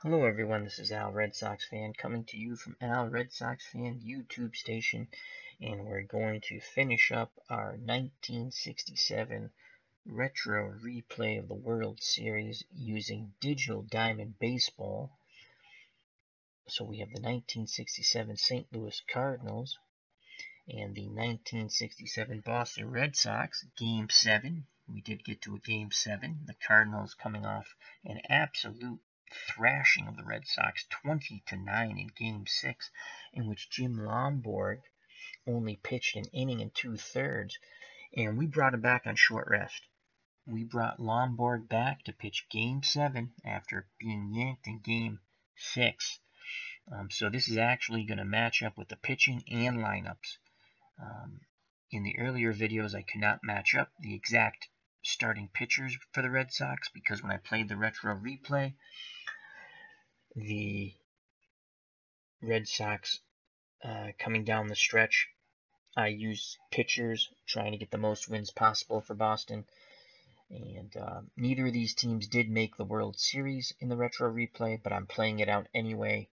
Hello everyone, this is Al Red Sox Fan coming to you from Al Red Sox Fan YouTube station, and we're going to finish up our 1967 retro replay of the World Series using Digital Diamond Baseball. So we have the 1967 St. Louis Cardinals and the 1967 Boston Red Sox, Game 7. We did get to a Game 7. The Cardinals coming off an absolute thrashing of the Red Sox, 20-9 in Game 6, in which Jim Lonborg only pitched an inning and 2/3, and we brought him back on short rest. We brought Lonborg back to pitch Game 7 after being yanked in Game 6. So this is actually going to match up with the pitching and lineups. In the earlier videos, I could not match up the exact starting pitchers for the Red Sox because when I played the retro replay, the Red Sox coming down the stretch, I used pitchers trying to get the most wins possible for Boston. And neither of these teams did make the World Series in the retro replay, but I'm playing it out anyway.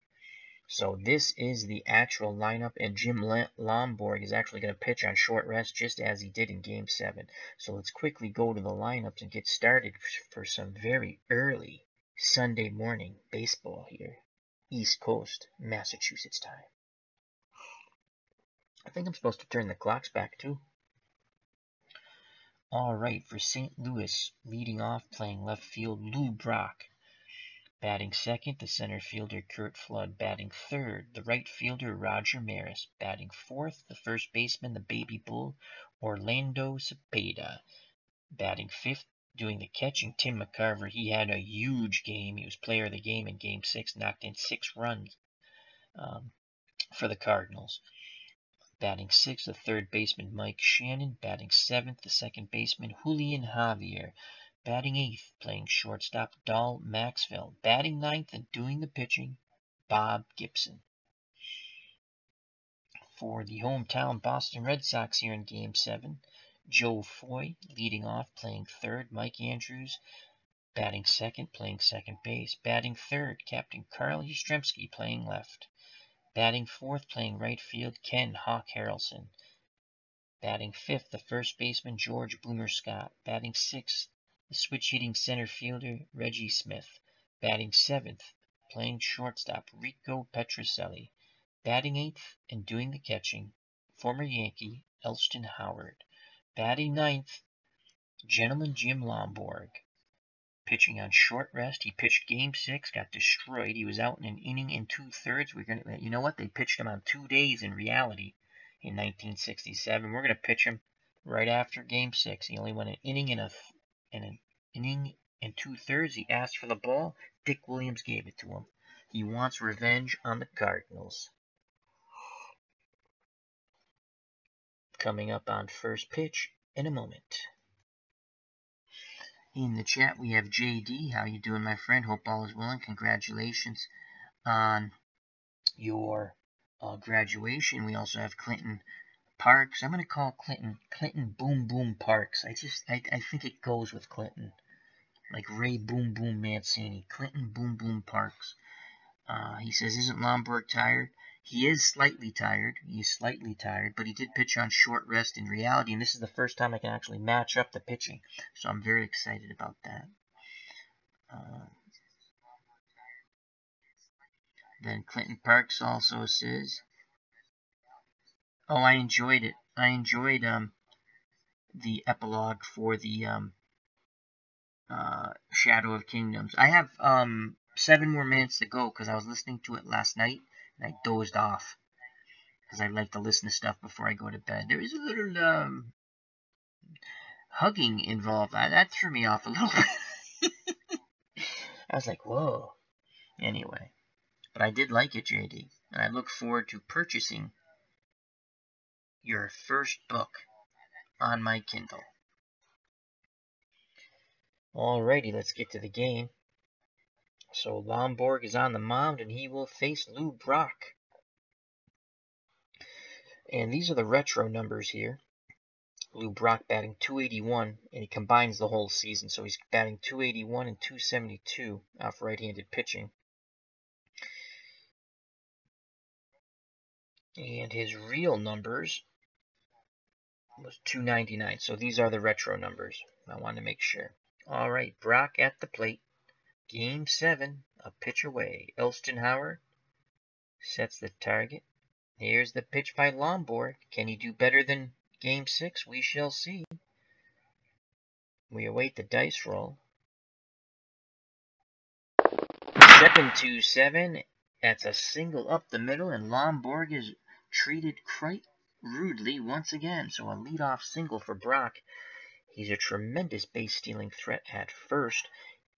So this is the actual lineup, and Jim Lonborg is actually going to pitch on short rest just as he did in Game 7. So let's quickly go to the lineups and get started for some very early Sunday morning baseball here. East Coast, Massachusetts time. I think I'm supposed to turn the clocks back too. Alright, for St. Louis, leading off playing left field, Lou Brock. Batting second, the center fielder Curt Flood. Batting third, the right fielder Roger Maris. Batting fourth, the first baseman, the baby bull, Orlando Cepeda. Batting fifth, doing the catching, Tim McCarver. He had a huge game. He was player of the game in Game 6, knocked in 6 runs for the Cardinals. Batting sixth, the third baseman Mike Shannon. Batting seventh, the second baseman Julian Javier. Batting eighth, playing shortstop, Maxvill. Batting ninth and doing the pitching, Bob Gibson. For the hometown Boston Red Sox here in Game 7, Joe Foy leading off, playing third, Mike Andrews. Batting second, playing second base. Batting third, Captain Carl Yastrzemski, playing left. Batting fourth, playing right field, Ken Hawk Harrelson. Batting fifth, the first baseman, George Boomer Scott. Batting sixth, the switch-hitting center fielder, Reggie-CF. Batting seventh, playing shortstop, Rico Petrocelli. Batting eighth and doing the catching, former Yankee, Elston Howard. Batting ninth, gentleman Jim Lonborg. Pitching on short rest, he pitched Game 6, got destroyed. He was out in an inning and 2/3. You know what? They pitched him on 2 days in reality in 1967. We're going to pitch him right after Game 6. He only went an inning and an inning and 2/3. He asked for the ball. Dick Williams gave it to him. He wants revenge on the Cardinals. Coming up on first pitch in a moment. In the chat we have JD. How you doing, my friend? Hope all is well and congratulations on your graduation. We also have Clinton Parks. I'm going to call Clinton Boom Boom Parks. I think it goes with Clinton. Like Ray Boom Boom Mancini. Clinton Boom Boom Parks. He says, isn't Lonborg tired? He is slightly tired. But he did pitch on short rest in reality, and this is the first time I can actually match up the pitching. So I'm very excited about that. Then Clinton Parks also says, oh, I enjoyed it. I enjoyed the epilogue for the Shadow of Kingdoms. I have 7 more minutes to go because I was listening to it last night and I dozed off because I like to listen to stuff before I go to bed. There is a little hugging involved. That threw me off a little bit. I was like, whoa. Anyway, but I did like it, JD, and I look forward to purchasing your first book on my Kindle. Alrighty, let's get to the game. So Lonborg is on the mound, and he will face Lou Brock. And these are the retro numbers here. Lou Brock batting .281, and he combines the whole season, so he's batting .281 and .272 off right-handed pitching. And his real numbers was 299. So these are the retro numbers. I wanted to make sure. All right, Brock at the plate. Game 7, a pitch away. Elston sets the target. Here's the pitch by Lonborg. Can he do better than Game 6? We shall see. We await the dice roll. 7-2-7. That's a single up the middle, and Lonborg is treated quite rudely once again. So a leadoff single for Brock. He's a tremendous base-stealing threat at first.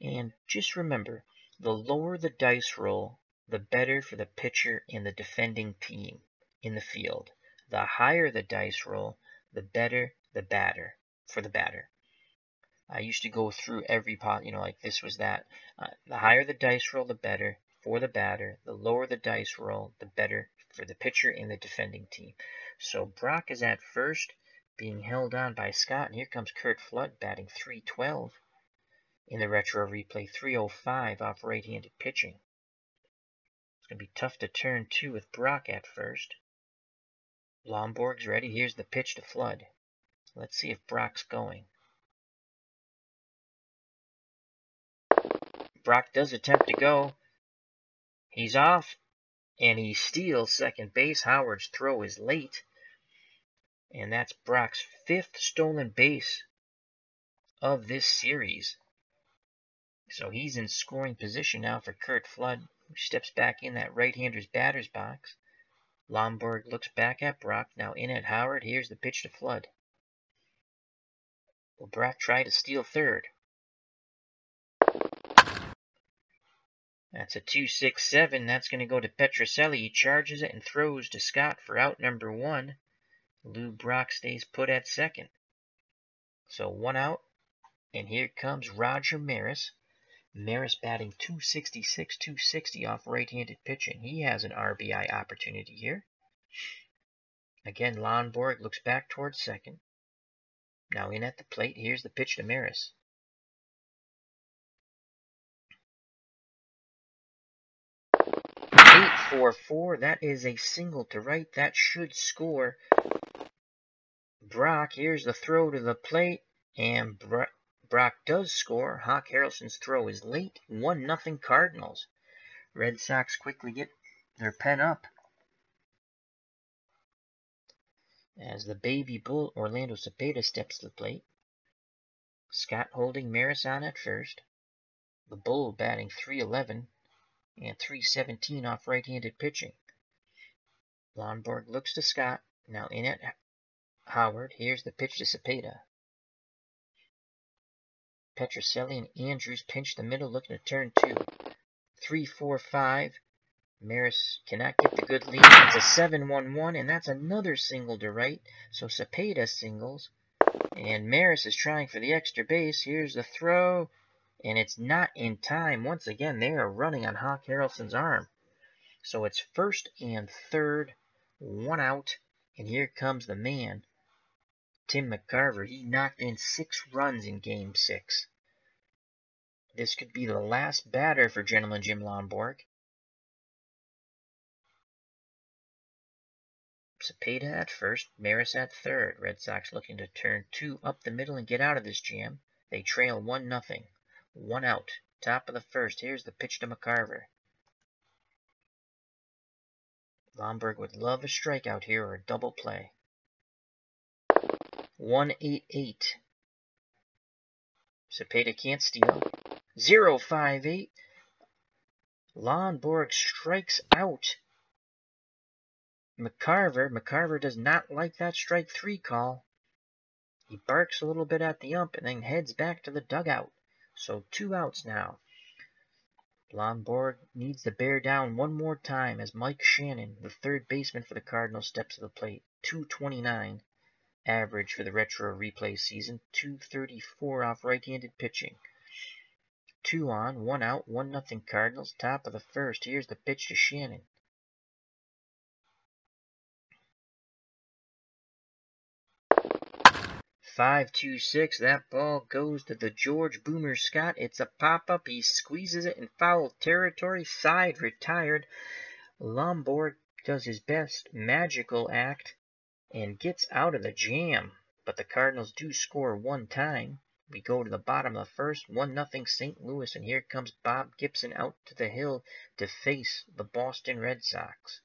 And just remember, the lower the dice roll, the better for the pitcher and the defending team in the field. The higher the dice roll, the better the batter for the batter. I used to go through every pot, like this was that. The higher the dice roll, the better for the batter. The lower the dice roll, the better for the pitcher and the defending team. So Brock is at first, being held on by Scott, and here comes Curt Flood batting .312 in the retro replay, .305 off right-handed pitching. It's going to be tough to turn two with Brock at first. Lonborg's ready. Here's the pitch to Flood. Let's see if Brock's going. Brock does attempt to go. He's off, and he steals second base. Howard's throw is late, and that's Brock's 5th stolen base of this series. So he's in scoring position now for Curt Flood, who steps back in that right-hander's batter's box. Lonborg looks back at Brock, now in at Howard. Here's the pitch to Flood. Will Brock try to steal third? That's a 2-6-7. That's going to go to Petrocelli. He charges it and throws to Scott for out number 1. Lou Brock stays put at second. So 1 out. And here comes Roger Maris. Maris batting .266, .260 off right-handed pitching. He has an RBI opportunity here. Again, Lonborg looks back towards second. Now in at the plate. Here's the pitch to Maris. .844. That is a single to right. That should score. Brock, here's the throw to the plate. And Brock does score. Hawk Harrelson's throw is late. 1-0 Cardinals. Red Sox quickly get their pen up as the baby bull Orlando Cepeda steps to the plate. Scott holding Maris on at first. The bull batting .311 and .317 off right-handed pitching. Lonborg looks to Scott. Now in at Howard. Here's the pitch to Cepeda. Petrocelli and Andrews pinch the middle, looking to turn 2. 3-4-5. Maris cannot get the good lead. It's a 7-1-1, and that's another single to right. So Cepeda singles, and Maris is trying for the extra base. Here's the throw, and it's not in time. Once again, they are running on Hawk Harrelson's arm. So it's first and third, 1 out, and here comes the man, Tim McCarver. He knocked in 6 runs in Game 6. This could be the last batter for Gentleman Jim Lonborg. Cepeda at first, Maris at third. Red Sox looking to turn 2 up the middle and get out of this jam. They trail 1-0. 1 out. Top of the first. Here's the pitch to McCarver. Lonborg would love a strikeout here or a double play. 1-8-8. Cepeda can't steal. 0-5-8. Lonborg strikes out McCarver does not like that strike 3 call. He barks a little bit at the ump and then heads back to the dugout. So 2 outs now. Lonborg needs to bear down one more time as Mike Shannon, the third baseman for the Cardinals, steps to the plate. .229 average for the retro replay season. .234 off right-handed pitching. 2 on, 1 out, 1-0 Cardinals. Top of the first. Here's the pitch to Shannon. .526. That ball goes to the George Boomer Scott. It's a pop-up. He squeezes it in foul territory. Side retired. Lonborg does his best magical act and gets out of the jam. But the Cardinals do score one time. We go to the bottom of the first, 1-0 St. Louis, and here comes Bob Gibson out to the hill to face the Boston Red Sox.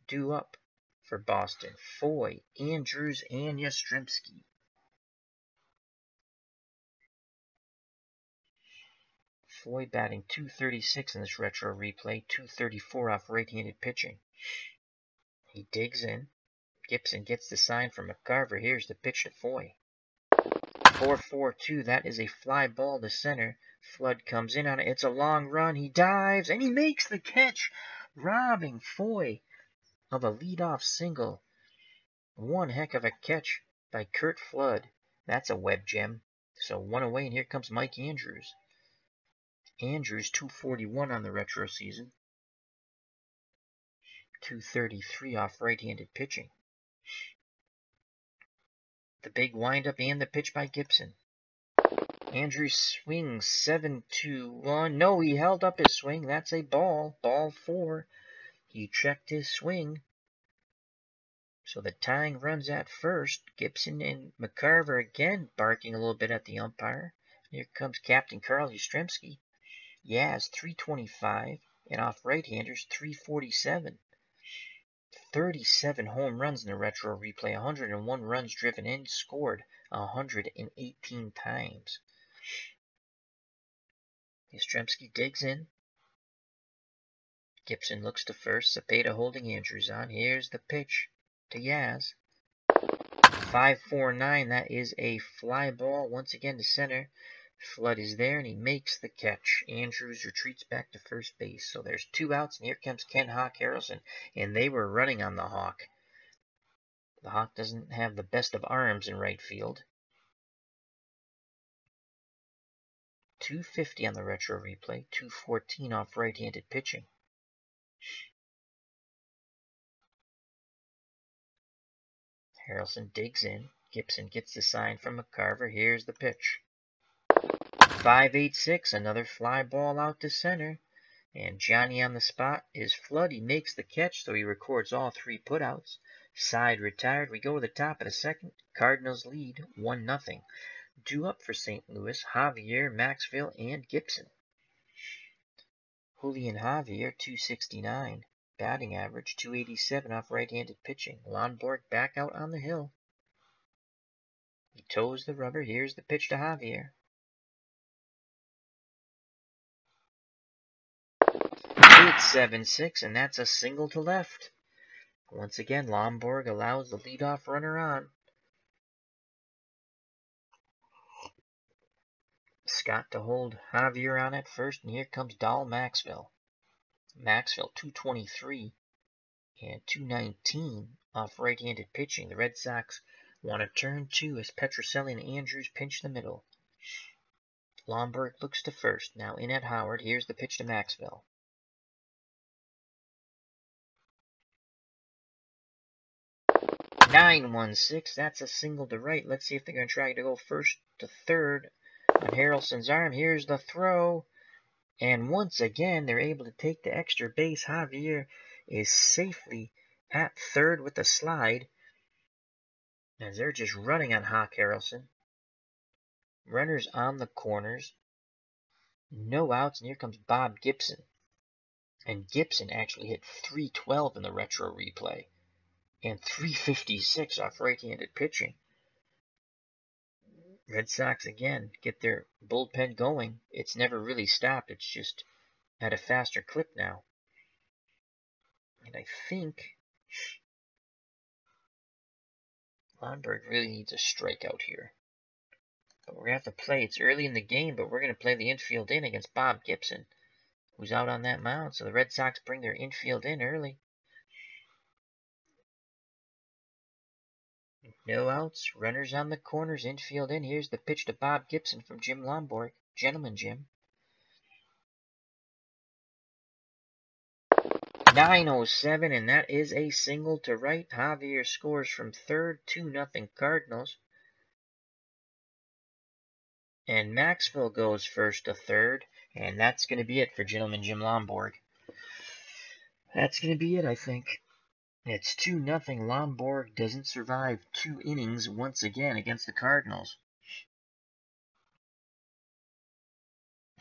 Due up for Boston, Foy, Andrews, and Yastrzemski. Foy batting .236 in this retro replay, .234 off right-handed pitching. He digs in. Gibson gets the sign from McCarver. Here's the pitch to Foy. 4-4-2. That is a fly ball to center. Flood comes in on it. It's a long run. He dives, and he makes the catch, robbing Foy of a leadoff single. One heck of a catch by Curt Flood. That's a web gem. So one away, and here comes Mike Andrews. Andrews, .241 on the retro season. .233 off right-handed pitching. The big windup and the pitch by Gibson. Andrews swings 7-2-1. No, he held up his swing. That's a ball. Ball 4. He checked his swing. So the tying runs at first. Gibson and McCarver again barking a little bit at the umpire. Here comes Captain Carl Yastrzemski. Yaz, .325. And off right-handers, .347. 37 home runs in the retro replay. 101 runs driven in. Scored 118 times. Yastrzemski digs in. Gibson looks to first. Cepeda holding Andrews on. Here's the pitch to Yaz. 5-4-9. That is a fly ball once again to center. Flood is there, and he makes the catch. Andrews retreats back to first base. So there's 2 outs, and here comes Ken Hawk Harrelson. And they were running on the Hawk. The Hawk doesn't have the best of arms in right field. .250 on the retro replay. .214 off right-handed pitching. Harrelson digs in. Gibson gets the sign from McCarver. Here's the pitch. 5-8-6. Another fly ball out to center. And Johnny on the spot is Flood. He makes the catch, so he records all 3 putouts. Side retired. We go to the top of the second. Cardinals lead 1-0. Due up for St. Louis, Javier, Maxvill, and Gibson. Julian Javier, .269. Batting average, .287 off right-handed pitching. R-Lonborg back out on the hill. He toes the rubber. Here's the pitch to Javier. It's 7-6, and that's a single to left. Once again, R-Lonborg allows the leadoff runner on. Scott to hold Javier on at first, and here comes Maxvill. Maxvill, .223 and .219 off right-handed pitching. The Red Sox want to turn 2 as Petrocelli and Andrews pinch the middle. R-Lonborg looks to first. Now in at Howard. Here's the pitch to Maxvill. .916. That's a single to right. Let's see if they're going to try to go first to third on Harrelson's arm. Here's the throw. And once again, they're able to take the extra base. Javier is safely at third with the slide. As they're just running on Hawk Harrelson. Runners on the corners. No outs, and here comes Bob Gibson. And Gibson actually hit .312 in the retro replay. And .356 off right-handed pitching. Red Sox, again, get their bullpen going. It's never really stopped. It's just at a faster clip now. And I think R-Lonborg really needs a strikeout here. But we're going to have to play. It's early in the game, but we're going to play the infield in against Bob Gibson, who's out on that mound. So the Red Sox bring their infield in early. No outs, runners on the corners, infield in. Here's the pitch to Bob Gibson from Jim R-Lonborg. Gentleman Jim. .907, and that is a single to right. Javier scores from third, 2-0 Cardinals. And Maxvill goes first to third, and that's going to be it for Gentleman Jim R-Lonborg. That's going to be it, I think. It's 2-0. Lonborg doesn't survive 2 innings once again against the Cardinals.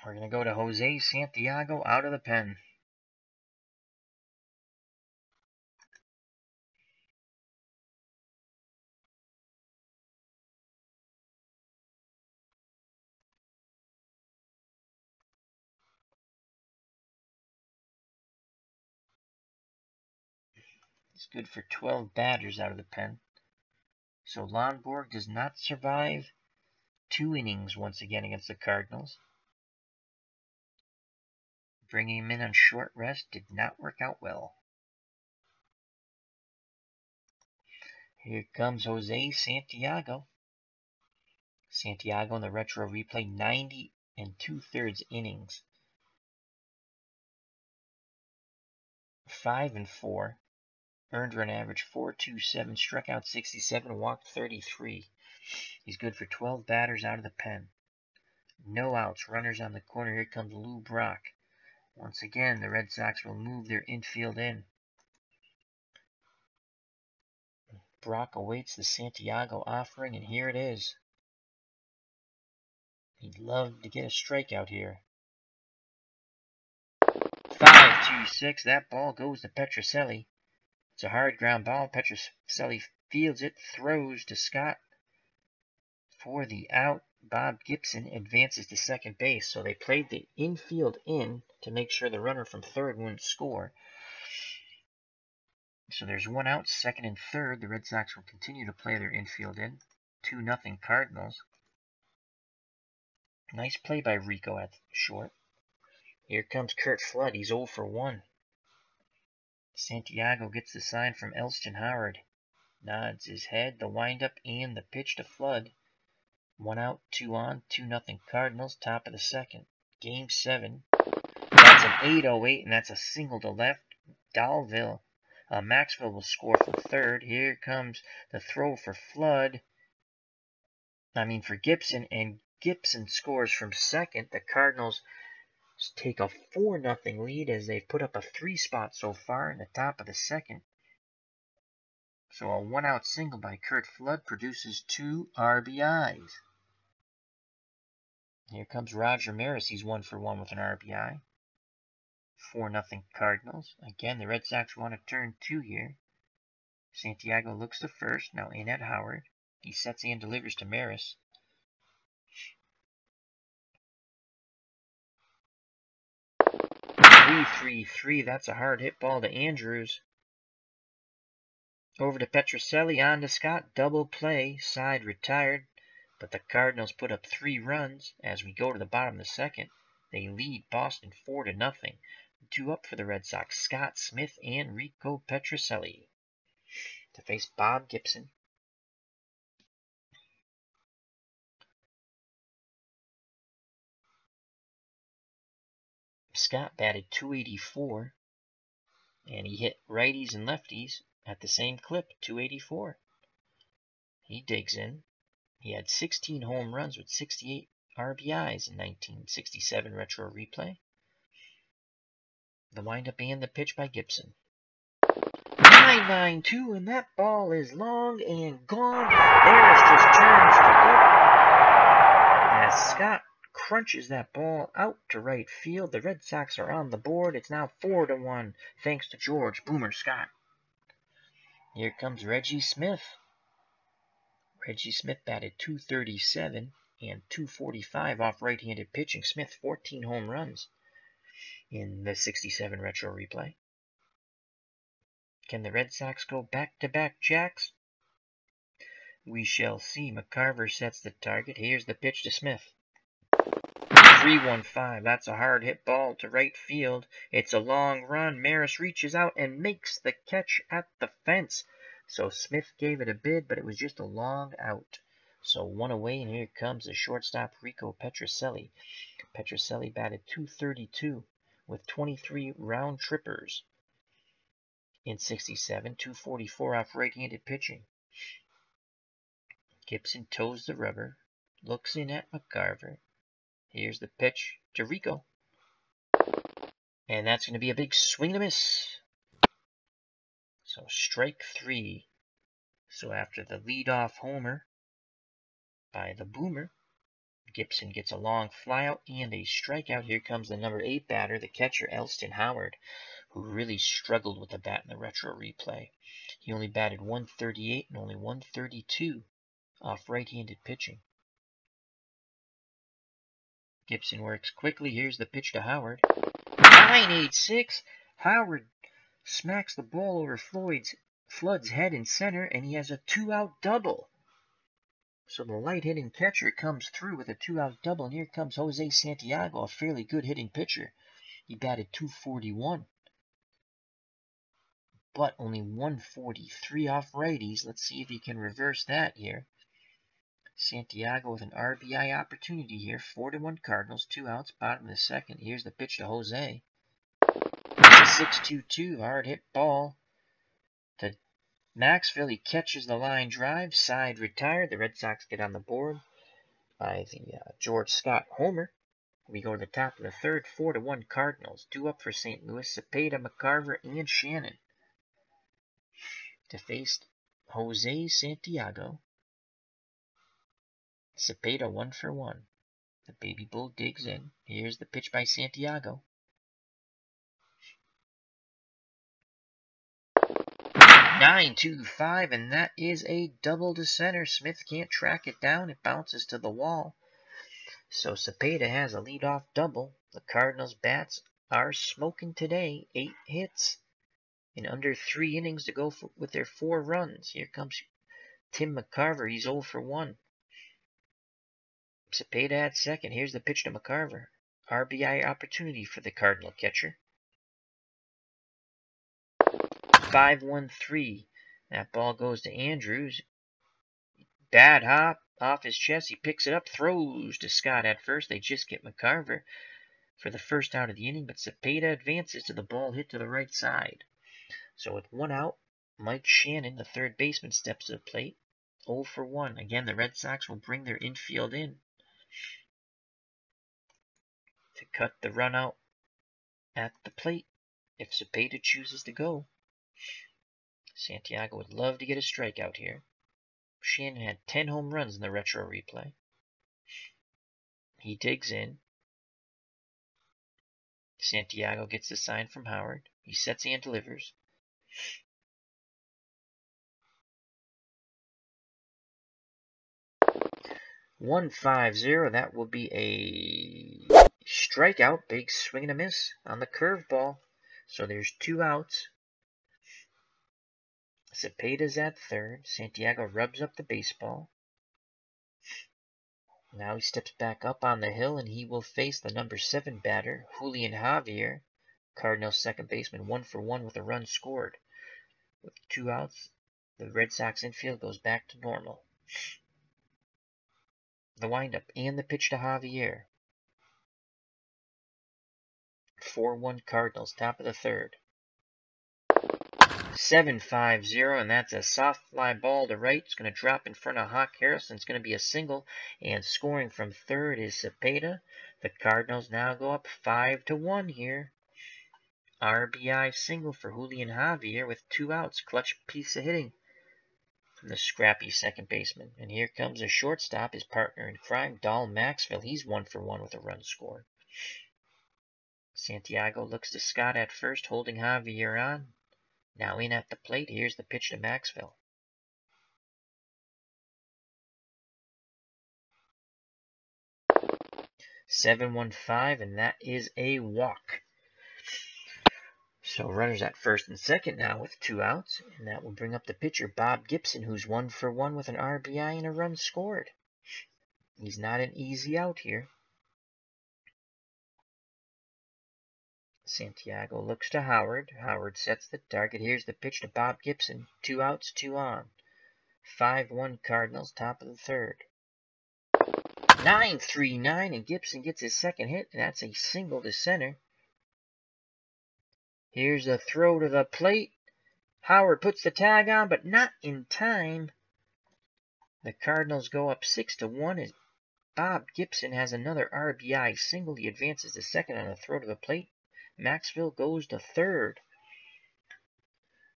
We're going to go to Jose Santiago out of the pen. He's good for 12 batters out of the pen. So Lonborg does not survive 2 innings once again against the Cardinals. Bringing him in on short rest did not work out well. Here comes Jose Santiago. Santiago in the retro replay, 90 2/3 innings. 5-4. Earned run average 4.27, struck out 67, walked 33. He's good for 12 batters out of the pen. No outs, runners on the corner. Here comes Lou Brock. Once again, the Red Sox will move their infield in. Brock awaits the Santiago offering, and here it is. He'd love to get a strikeout here. 5-2-6. That ball goes to Petrocelli. It's a hard ground ball. Petrocelli fields it, throws to Scott for the out. Bob Gibson advances to second base. So they played the infield in to make sure the runner from third wouldn't score. So there's 1 out, second and third. The Red Sox will continue to play their infield in. 2-0 Cardinals. Nice play by Rico at short. Here comes Curt Flood. He's 0 for 1. Santiago gets the sign from Elston Howard. Nods his head, the windup, and the pitch to Flood. 1 out, 2 on, 2-0 Cardinals, top of the second. Game 7. That's an 808, and that's a single to left. Maxvill will score from third. Here comes the throw for Gibson, and Gibson scores from second. The Cardinals take a 4-0 lead as they've put up a 3 spot so far in the top of the second. So a 1-out single by Curt Flood produces 2 RBIs. Here comes Roger Maris. He's 1 for 1 with an RBI. 4-0 Cardinals. Again, the Red Sox want to turn 2 here. Santiago looks to first. Now in at Howard. He sets and delivers to Maris. Three. That's a hard hit ball to Andrews. Over to Petrocelli, on to Scott. Double play. Side retired. But the Cardinals put up 3 runs. As we go to the bottom of the second, they lead Boston 4-0. 2 up for the Red Sox. Scott, Smith, and Rico Petrocelli to face Bob Gibson. Scott batted .284, and he hit righties and lefties at the same clip, .284. He digs in. He had 16 home runs with 68 RBIs in 1967 retro replay. The windup and the pitch by Gibson. 9-9-2, and that ball is long and gone. Maris just turns to look as Scott crunches that ball out to right field. The Red Sox are on the board. It's now 4-1 thanks to George Boomer Scott. Here comes Reggie Smith. Reggie Smith batted .237 and .245 off right-handed pitching. Smith 14 home runs in the 67 retro replay. Can the Red Sox go back-to-back jacks? We shall see. McCarver sets the target. Here's the pitch to Smith. 3-1-5. That's a hard hit ball to right field. It's a long run. Maris reaches out and makes the catch at the fence. So Smith gave it a bid, but it was just a long out. So 1 away, and here comes the shortstop Rico Petrocelli. Petrocelli batted .232 with 23 round trippers in 67, .244 off right-handed pitching. Gibson toes the rubber, looks in at McCarver. Here's the pitch to Rico. And that's going to be a big swing and a miss. So strike 3. So after the leadoff homer by the Boomer, Gibson gets a long flyout and a strikeout. Here comes the number 8 batter, the catcher, Elston Howard, who really struggled with the bat in the retro replay. He only batted 138 and only 132 off right-handed pitching. Gibson works quickly. Here's the pitch to Howard. 9-8-6. Howard smacks the ball over Flood's head in center, and he has a 2-out double. So the light-hitting catcher comes through with a 2-out double, and here comes Jose Santiago, a fairly good hitting pitcher. He batted 241, but only 143 off righties. Let's see if he can reverse that here. Santiago with an RBI opportunity here. 4-1 Cardinals, 2 outs, bottom of the second. Here's the pitch to Jose. It's a 6-2-2, hard hit ball to Maxvill. He catches the line drive, side retired. The Red Sox get on the board by the George Scott homer. We go to the top of the third. 4-1 Cardinals. 2 up for St. Louis. Cepeda, McCarver, and Shannon to face Jose Santiago. Cepeda 1-for-1. The baby bull digs in. Here's the pitch by Santiago. 9-2-5, and that is a double to center. Smith can't track it down. It bounces to the wall. So Cepeda has a leadoff double. The Cardinals bats are smoking today. 8 hits in under 3 innings to go with their 4 runs. Here comes Tim McCarver. He's 0-for-1. Cepeda at second. Here's the pitch to McCarver. RBI opportunity for the Cardinal catcher. 5-1-3. That ball goes to Andrews. Bad hop off his chest. He picks it up, throws to Scott at first. They just get McCarver for the first out of the inning, but Cepeda advances to the ball hit to the right side. So with 1 out, Mike Shannon, the third baseman, steps to the plate. 0-for-1. Again, the Red Sox will bring their infield in to cut the run out at the plate if Cepeda chooses to go. Santiago would love to get a strikeout here. Shannon had 10 home runs in the retro replay. He digs in. Santiago gets the sign from Howard. He sets and delivers. "1-5-0. That will be a strikeout. Big swing and a miss on the curveball. So there's 2 outs. Cepeda's at third. Santiago rubs up the baseball. Now he steps back up on the hill, and he will face the number 7 batter, Julian Javier, Cardinals second baseman, 1-for-1 with a run scored. With 2 outs, the Red Sox infield goes back to normal. The windup and the pitch to Javier. 4-1 Cardinals, top of the third. 7-5-0, and that's a soft fly ball to right. It's going to drop in front of Hawk Harrelson. It's going to be a single, and scoring from third is Cepeda. The Cardinals now go up 5-1 here. RBI single for Julian Javier with 2 outs. Clutch piece of hitting from the scrappy second baseman. And here comes a shortstop, his partner in crime, Maxvill. He's 1-for-1 with a run scored. Santiago looks to Scott at first, holding Javier on. Now in at the plate. Here's the pitch to Maxvill. "7-1-5, and that is a walk. So runners at first and second now with 2 outs, and that will bring up the pitcher, Bob Gibson, who's 1-for-1 with an RBI and a run scored. He's not an easy out here. Santiago looks to Howard. Howard sets the target. Here's the pitch to Bob Gibson. 2 outs, 2 on. 5-1 Cardinals, top of the third. 9-3-9, and Gibson gets his second hit, and that's a single to center. Here's a throw to the plate. Howard puts the tag on, but not in time. The Cardinals go up 6-1 as Bob Gibson has another RBI single. He advances to second on a throw to the plate. Maxvill goes to third.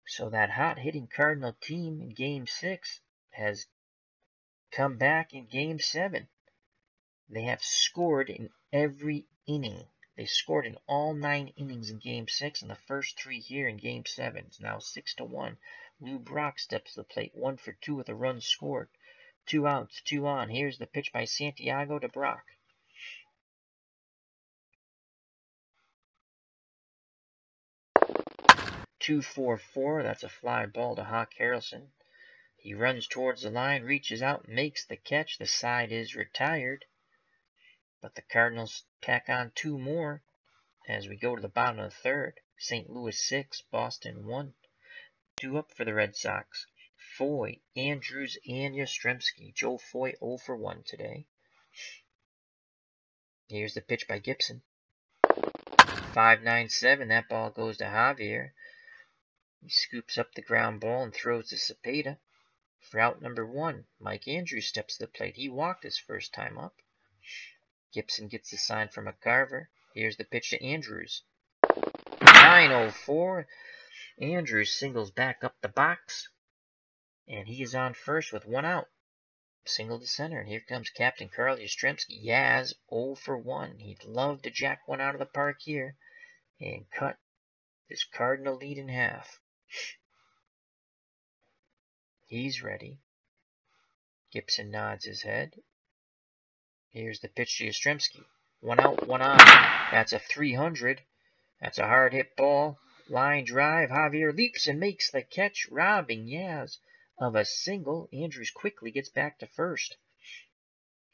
So that hot-hitting Cardinal team in Game 6 has come back in Game 7. They have scored in every inning. They scored in all 9 innings in Game 6 and the first 3 here in Game 7. It's now 6-1. Lou Brock steps to the plate, 1 for 2 with a run scored. 2 outs, 2 on. Here's the pitch by Santiago to Brock. "2-4-4, that's a fly ball to Hawk Harrelson. He runs towards the line, reaches out, makes the catch. The side is retired. But the Cardinals tack on 2 more as we go to the bottom of the third. St. Louis 6, Boston 1. 2 up for the Red Sox. Foy, Andrews, and Yastrzemski. Joe Foy 0 for 1 today. Here's the pitch by Gibson. 5-9-7, that ball goes to Javier. He scoops up the ground ball and throws to Cepeda. For out number 1, Mike Andrews steps to the plate. He walked his first time up. Gibson gets the sign from McCarver. Here's the pitch to Andrews. 9-0-4. Andrews singles back up the box. And he is on first with 1 out. Single to center. And here comes Captain Carl Yastrzemski. Yaz 0 for 1. He'd love to jack one out of the park here and cut this Cardinal lead in half. He's ready. Gibson nods his head. Here's the pitch to Yastrzemski. 1 out, 1 on. That's a 300. That's a hard hit ball. Line drive. Javier leaps and makes the catch, robbing Yaz of a single. Andrews quickly gets back to first.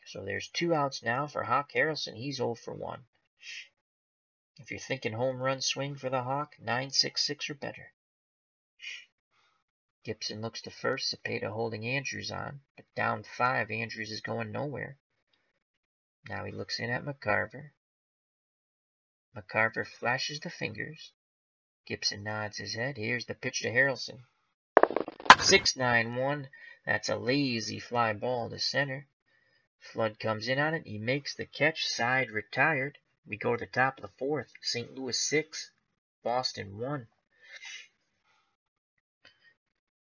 So there's 2 outs now for Hawk Harrelson. He's 0 for 1. If you're thinking home run swing for the Hawk, 9-6-6 or better. Gibson looks to first. Cepeda holding Andrews on. But down 5, Andrews is going nowhere. Now he looks in at McCarver. McCarver flashes the fingers. Gibson nods his head. Here's the pitch to Harrelson. 6-9-1. That's a lazy fly ball to center. Flood comes in on it. He makes the catch. Side retired. We go to the top of the 4th. St. Louis 6, Boston 1.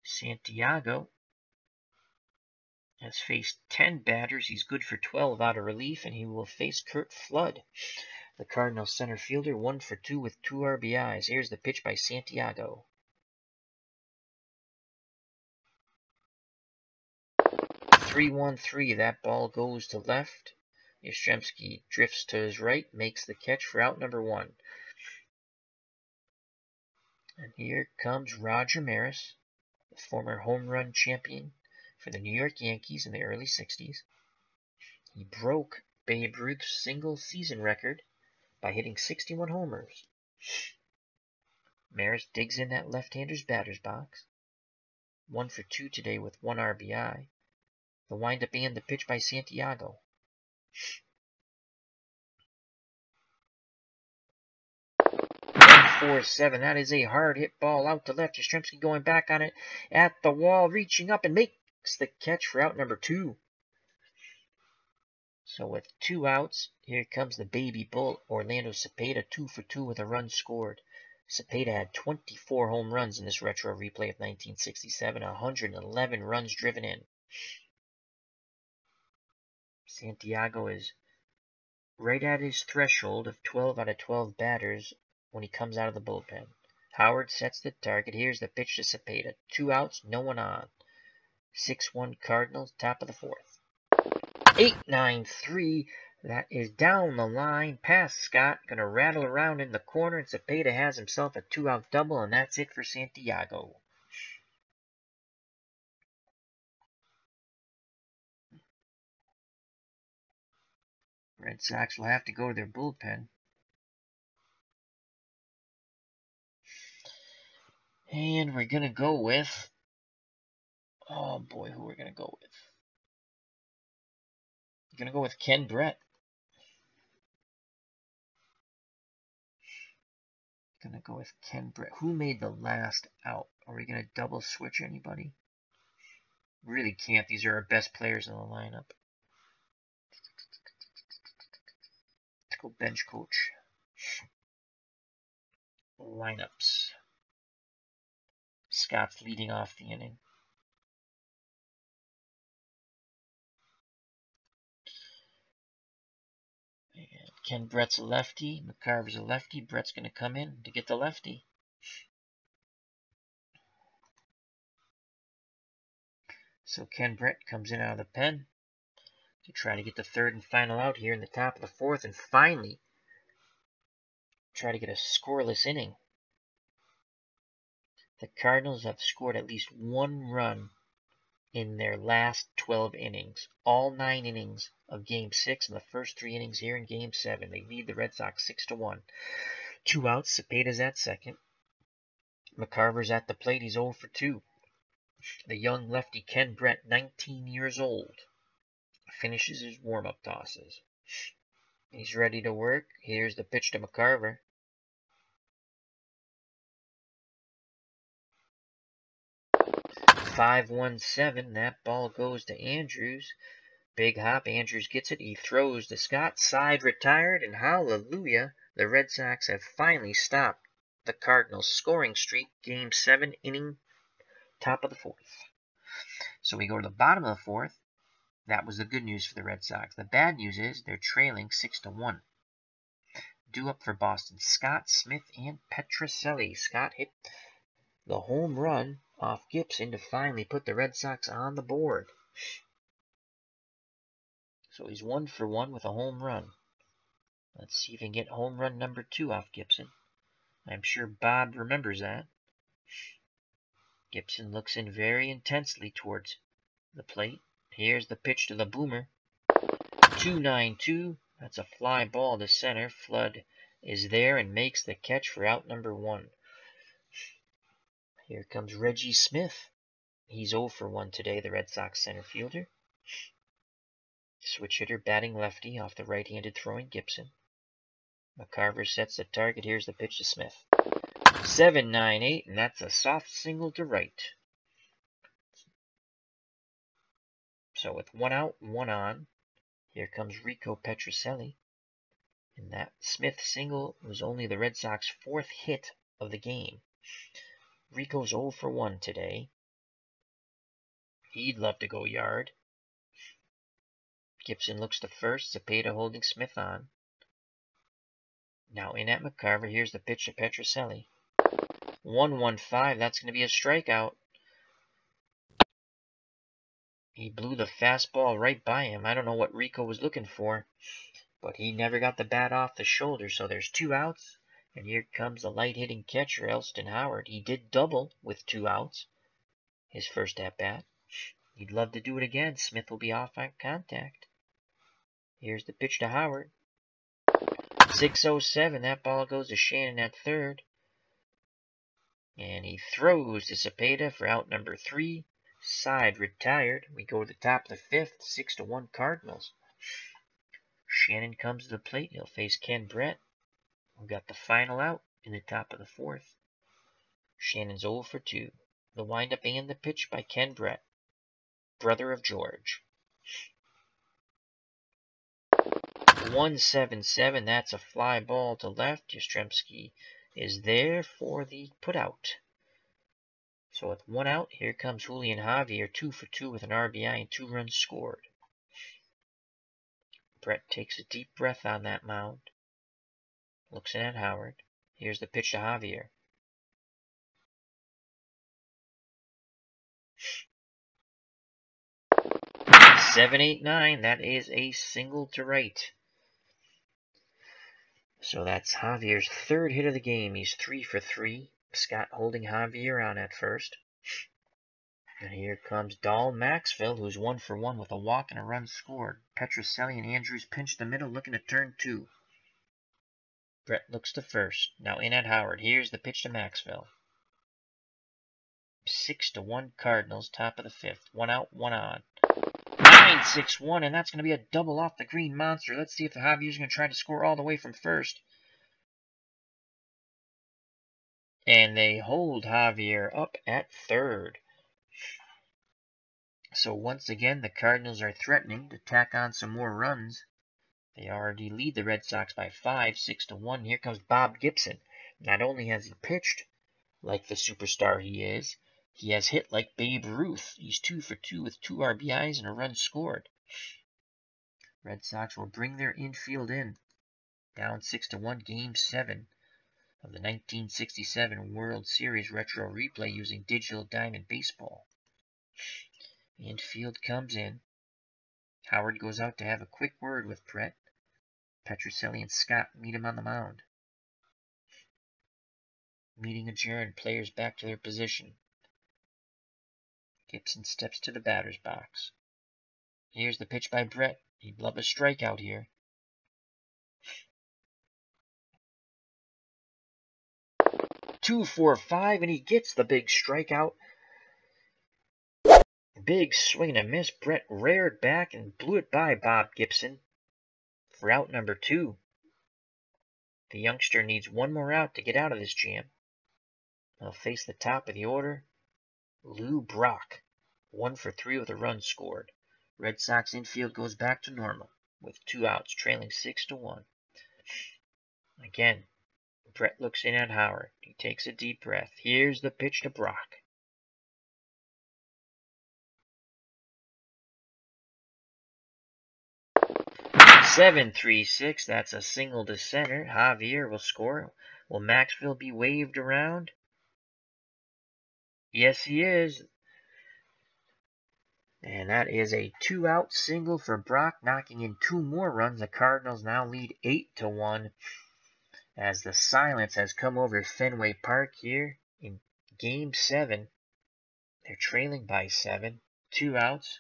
Santiago has faced 10 batters. He's good for 12 out of relief, and he will face Curt Flood, the Cardinals center fielder, 1 for 2 with 2 RBIs. Here's the pitch by Santiago. 3-1-3. That ball goes to left. Yastrzemski drifts to his right, makes the catch for out number 1. And here comes Roger Maris, the former home run champion for the New York Yankees in the early 60s. He broke Babe Ruth's single season record by hitting 61 homers. Maris digs in that left-hander's batter's box. 1 for 2 today with 1 RBI. The windup and the pitch by Santiago. 1-4-7. That is a hard hit ball out to left. Yastrzemski going back on it at the wall, reaching up and makes the catch for out number 2. So with 2 outs, here comes the baby bull, Orlando Cepeda, 2 for 2 with a run scored. Cepeda had 24 home runs in this retro replay of 1967, 111 runs driven in. Santiago is right at his threshold of 12 out of 12 batters when he comes out of the bullpen. Howard sets the target. Here's the pitch to Cepeda. 2 outs, no one on. 6-1 Cardinals, top of the 4th. 8-9-3. That is down the line, past Scott. Going to rattle around in the corner, and Cepeda has himself a 2-out double, and that's it for Santiago. Red Sox will have to go to their bullpen. And we're going to go with... oh boy, who we're going to go with? We're going to go with Ken Brett. Gonna go with Ken Brett. Who made the last out? Are we gonna double switch anybody? Really can't. These are our best players in the lineup. Let's go bench coach. Lineups. Scott's leading off the inning. And Ken Brett's a lefty. McCarver's a lefty. Brett's going to come in to get the lefty. So Ken Brett comes in out of the pen to try to get the third and final out here in the top of the fourth, and finally try to get a scoreless inning. The Cardinals have scored at least one run in their last 12 innings. All 9 innings of Game 6 and the first 3 innings here in Game 7. They lead the Red Sox 6-1. 2 outs. Cepeda's at second. McCarver's at the plate. He's 0 for 2. The young lefty Ken Brett, 19 years old, finishes his warm-up tosses. He's ready to work. Here's the pitch to McCarver. .517. That ball goes to Andrews. Big hop. Andrews gets it. He throws to Scott. Side retired, and hallelujah, the Red Sox have finally stopped the Cardinals' scoring streak. Game 7, inning, top of the fourth. So we go to the bottom of the fourth. That was the good news for the Red Sox. The bad news is they're trailing 6-1. Due up for Boston, Scott, Smith, and Petrocelli. Scott hit the home run off Gibson to finally put the Red Sox on the board. So he's 1 for 1 with a home run. Let's see if he can get home run number 2 off Gibson. I'm sure Bob remembers that. Gibson looks in very intensely towards the plate. Here's the pitch to the boomer. 2-9-2. That's a fly ball to center. Flood is there and makes the catch for out number 1. Here comes Reggie Smith. He's 0 for 1 today, the Red Sox center fielder. Switch hitter batting lefty off the right-handed throwing Gibson. McCarver sets the target. Here's the pitch to Smith. 7-9-8, and that's a soft single to right. So with 1 out, 1 on, here comes Rico Petrocelli. And that Smith single was only the Red Sox 4th hit of the game. Rico's 0 for 1 today. He'd love to go yard. Gibson looks to first. Cepeda holding Smith on. Now in at McCarver. Here's the pitch to Petrocelli. 1-1-5. That's going to be a strikeout. He blew the fastball right by him. I don't know what Rico was looking for, but he never got the bat off the shoulder. So there's 2 outs. And here comes the light-hitting catcher, Elston Howard. He did double with 2 outs. His first at-bat. He'd love to do it again. Smith will be off on contact. Here's the pitch to Howard. 6-0-7. That ball goes to Shannon at third. And he throws to Cepeda for out number 3. Side retired. We go to the top of the 5th. 6-1 Cardinals. Shannon comes to the plate. He'll face Ken Brett. We got the final out in the top of the 4th. Shannon's 0 for 2. The windup and the pitch by Ken Brett, brother of George. 1-7-7. That's a fly ball to left. Yastrzemski is there for the putout. So with 1 out, here comes Julian Javier, 2 for 2 with an RBI and 2 runs scored. Brett takes a deep breath on that mound. Looks in at Howard. Here's the pitch to Javier. Seven, 8, 9. That is a single to right. So that's Javier's 3rd hit of the game. He's 3 for 3. Scott holding Javier on at first. And here comes Maxvill, who's 1 for 1 with a walk and a run scored. Petrocelli and Andrews pinch the middle, looking to turn 2. Brett looks to first. Now in at Howard. Here's the pitch to Maxvill. 6-1 Cardinals, top of the 5th. 1 out, 1 on. 9-6-1, and that's going to be a double off the Green Monster. Let's see if the Javier's going to try to score all the way from first. And they hold Javier up at third. So once again, the Cardinals are threatening to tack on some more runs. They already lead the Red Sox by 5, 6-1. Here comes Bob Gibson. Not only has he pitched like the superstar he is, He has hit like Babe Ruth. He's 2 for 2 with 2 RBIs and a run scored. Red Sox will bring their infield in. Down 6-1, Game 7 of the 1967 World Series Retro Replay using Digital Diamond Baseball. Infield comes in. Howard goes out to have a quick word with Brett. Petrocelli and Scott meet him on the mound. Meeting adjourned, players back to their position. Gibson steps to the batter's box. Here's the pitch by Brett. He'd love a strikeout here. Two, 4, 5, and he gets the big strikeout. Big swing and a miss. Brett reared back and blew it by Bob Gibson for out number 2. The youngster needs one more out to get out of this jam. He'll face the top of the order. Lou Brock, 1 for 3 with a run scored. Red Sox infield goes back to normal with 2 outs, trailing 6-1. Again, Brett looks in at Howard. He takes a deep breath. Here's the pitch to Brock. Seven, 3-6. That's a single to center. Javier will score. Will Maxvill be waved around? Yes, he is. And that is a 2-out single for Brock, knocking in 2 more runs. The Cardinals now lead 8-1 as the silence has come over Fenway Park here in Game 7. They're trailing by 7. 2 outs.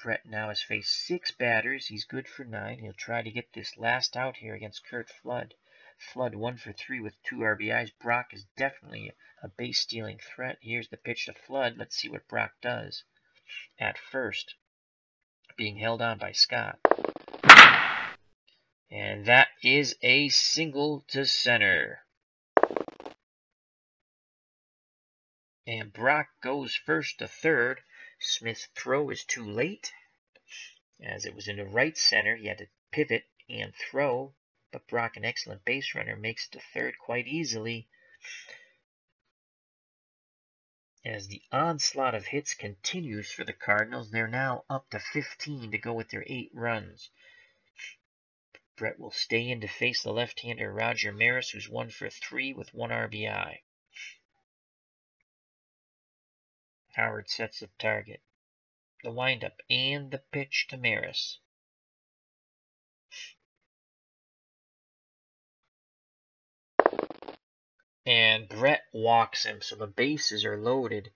Brett now has faced 6 batters. He's good for 9. He'll try to get this last out here against Curt Flood. Flood 1 for 3 with 2 RBIs. Brock is definitely a base-stealing threat. Here's the pitch to Flood. Let's see what Brock does. At first, being held on by Scott. And that is a single to center. And Brock goes first to third. Smith's throw is too late. As it was into right center, he had to pivot and throw. But Brock, an excellent base runner, makes it to third quite easily. As the onslaught of hits continues for the Cardinals, they're now up to 15 to go with their 8 runs. Brett will stay in to face the left-hander Roger Maris, who's 1 for 3 with 1 RBI. Howard sets the target. The windup and the pitch to Maris. And Brett walks him, so the bases are loaded.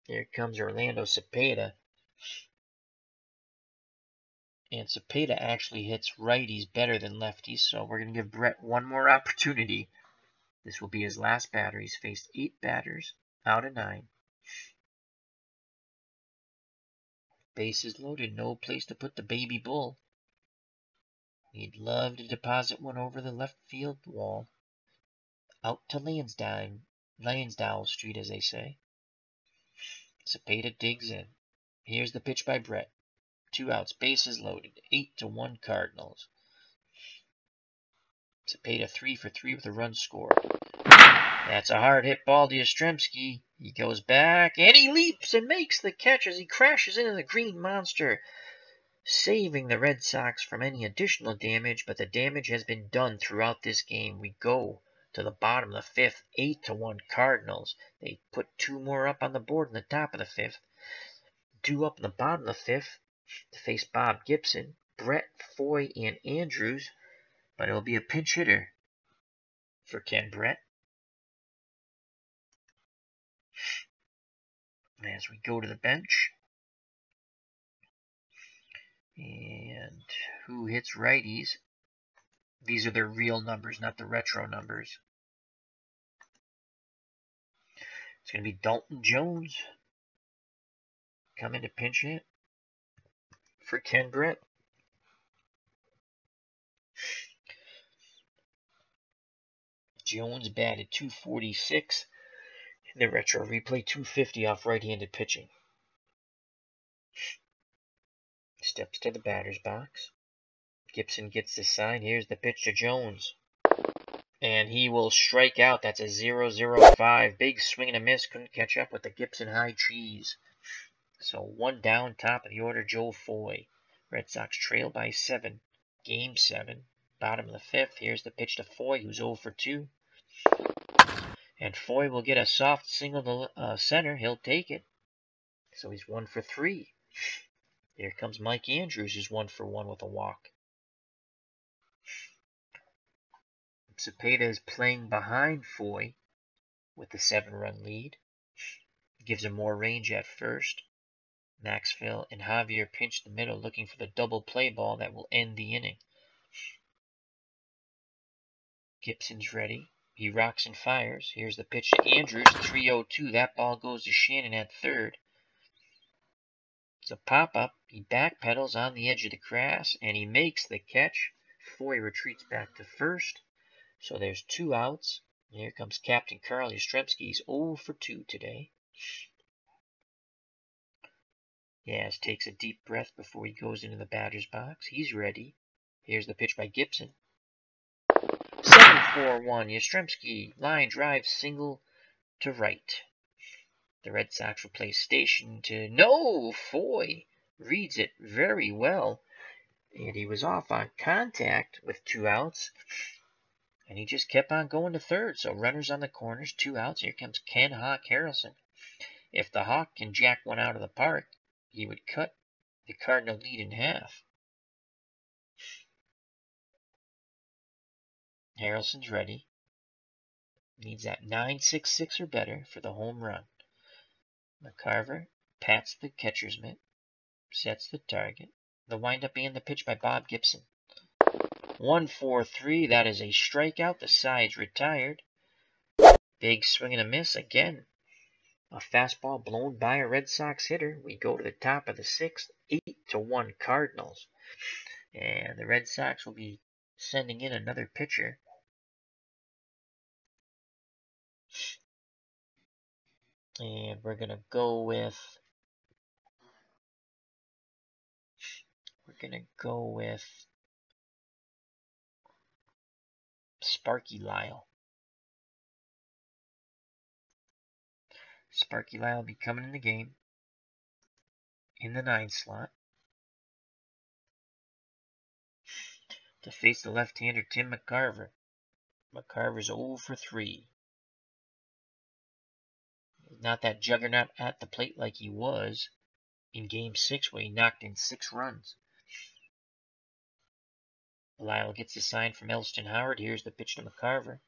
Here comes Orlando Cepeda. And Cepeda actually hits righties better than lefties, so we're going to give Brett one more opportunity. This will be his last batter. He's faced 8 batters out of 9. Bases loaded, no place to put the baby bull. He'd love to deposit one over the left field wall. Out to Lansdowne Street, as they say. Cepeda digs in. Here's the pitch by Brett. 2 outs, bases loaded. 8-1 Cardinals. Cepeda 3 for 3 with a run scored. That's a hard hit ball to Yastrzemski. He goes back and he leaps and makes the catch as he crashes into the green monster, saving the Red Sox from any additional damage, but the damage has been done throughout this game. We go to the bottom of the 5th, 8-1 Cardinals. They put 2 more up on the board in the top of the 5th. Due up in the bottom of the 5th to face Bob Gibson, Brett, Foy, and Andrews, but it'll be a pinch hitter for Ken Brett. As we go to the bench. And who hits righties? These are their real numbers, not the retro numbers. It's going to be Dalton Jones coming to pinch hit for Ken Brett. Jones batted .246. In the retro replay, .250 off right-handed pitching. Steps to the batter's box. Gibson gets the sign. Here's the pitch to Jones. And he will strike out. That's a 0-0-5. Big swing and a miss. Couldn't catch up with the Gibson high cheese. So 1 down, top of the order, Joe Foy. Red Sox trail by 7. Game 7. Bottom of the 5th. Here's the pitch to Foy, who's 0 for 2. And Foy will get a soft single to center. He'll take it. So he's 1 for 3. Here comes Mike Andrews, who's 1 for 1 with a walk. Cepeda is playing behind Foy with the 7-run lead. Gives him more range at first. Maxvill and Javier pinch the middle, looking for the double play ball that will end the inning. Gibson's ready. He rocks and fires. Here's the pitch to Andrews, 3-0-2. That ball goes to Shannon at third. It's a pop-up. He backpedals on the edge of the grass, and he makes the catch. Foy retreats back to first. So there's 2 outs. Here comes Captain Carl Yastrzemski. He's 0 for 2 today. Yaz takes a deep breath before he goes into the batter's box. He's ready. Here's the pitch by Gibson. 7-4-1. Yastrzemski line drive single to right. The Red Sox will play station to no. Foy reads it very well. And he was off on contact with 2 outs. And he just kept on going to third. So runners on the corners, 2 outs. Here comes Ken Hawk Harrelson. If the Hawk can jack one out of the park, he would cut the Cardinal lead in half. Harrelson's ready. Needs that 9.66 or better for the home run. McCarver pats the catcher's mitt. Sets the target. The windup and the pitch by Bob Gibson. 1-4-3. That is a strikeout. The side's retired. Big swing and a miss again. A fastball blown by a Red Sox hitter. We go to the top of the 6th. 8-1 Cardinals. And the Red Sox will be sending in another pitcher. And we're going to go with Sparky Lyle. Sparky Lyle will be coming in the game in the 9 slot to face the left-hander Tim McCarver. McCarver's 0 for 3. Not that juggernaut at the plate like he was in Game 6 where he knocked in 6 runs. Lyle gets the sign from Elston Howard. Here's the pitch to McCarver.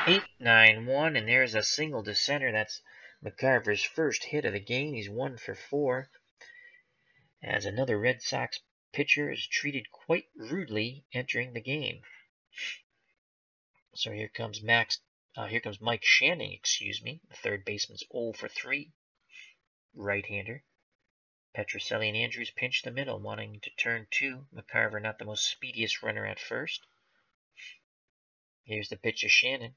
Eight, 9-1, and there's a single to center. That's McCarver's first hit of the game. He's 1 for 4. As another Red Sox pitcher is treated quite rudely entering the game. So here comes Mike Shannon, the third baseman's 0 for 3. Right-hander. Petrocelli and Andrews pinch the middle, wanting to turn 2. McCarver not the most speediest runner at first. Here's the pitch to Shannon.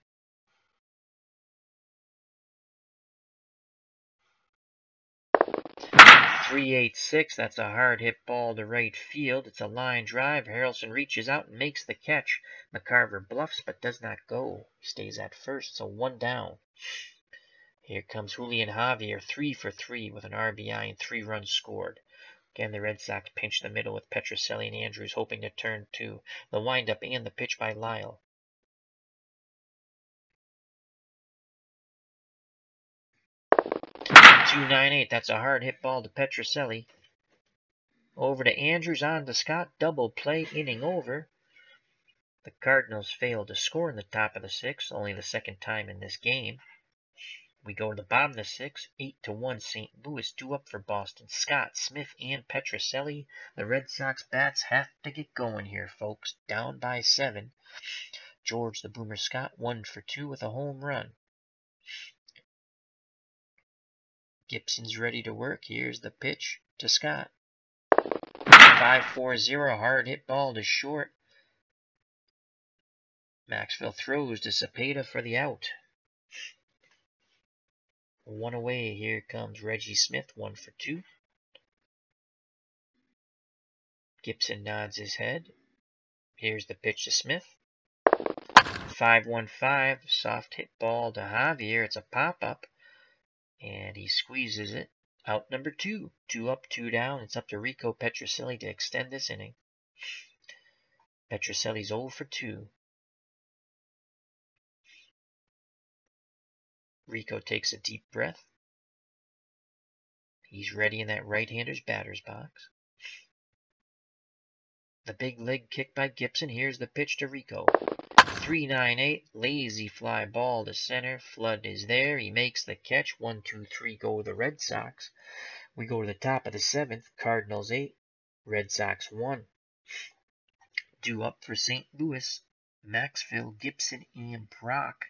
.386, that's a hard hit ball to right field. It's a line drive. Harrelson reaches out and makes the catch. McCarver bluffs but does not go. He stays at first, so 1 down. Here comes Julian Javier, 3 for 3 with an RBI and 3 runs scored. Again, the Red Sox pinch the middle with Petrocelli and Andrews hoping to turn 2. The windup and the pitch by Lyle. .298, that's a hard hit ball to Petrocelli. Over to Andrews, on to Scott. Double play, inning over. The Cardinals failed to score in the top of the 6th, only the 2nd time in this game. We go to the bottom of the 6th, 8-1 St. Louis, due up for Boston. Scott, Smith, and Petrocelli. The Red Sox bats have to get going here, folks. Down by 7. George the Boomer Scott, 1 for 2 with a home run. Gibson's ready to work. Here's the pitch to Scott. 5-4-0, hard hit ball to short. Maxvill throws to Cepeda for the out. 1 away. Here comes Reggie Smith, 1 for 2. Gibson nods his head. Here's the pitch to Smith. 5-1-5, soft hit ball to Javier. It's a pop-up, and he squeezes it. Out number 2. 2 up, 2 down. It's up to Rico Petrocelli to extend this inning. Petrocelli's 0 for 2. Rico takes a deep breath. He's ready in that right-hander's batter's box. The big leg kick by Gibson. Here's the pitch to Rico. 3-9-8, lazy fly ball to center. Flood is there. He makes the catch. 1-2-3 go the Red Sox. We go to the top of the 7th. Cardinals 8, Red Sox 1. Due up for St. Louis, Maxvill, Gibson, and Brock.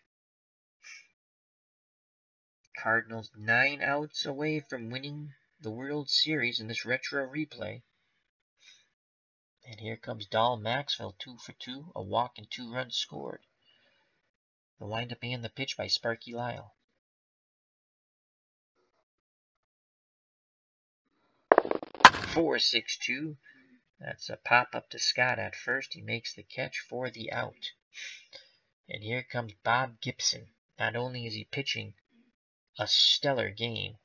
Cardinals 9 outs away from winning the World Series in this retro replay. And here comes Maxvill, 2 for 2, a walk and 2 runs scored. The windup and the pitch by Sparky Lyle. 4-6-2. That's a pop-up to Scott at first. He makes the catch for the out. And here comes Bob Gibson. Not only is he pitching a stellar game,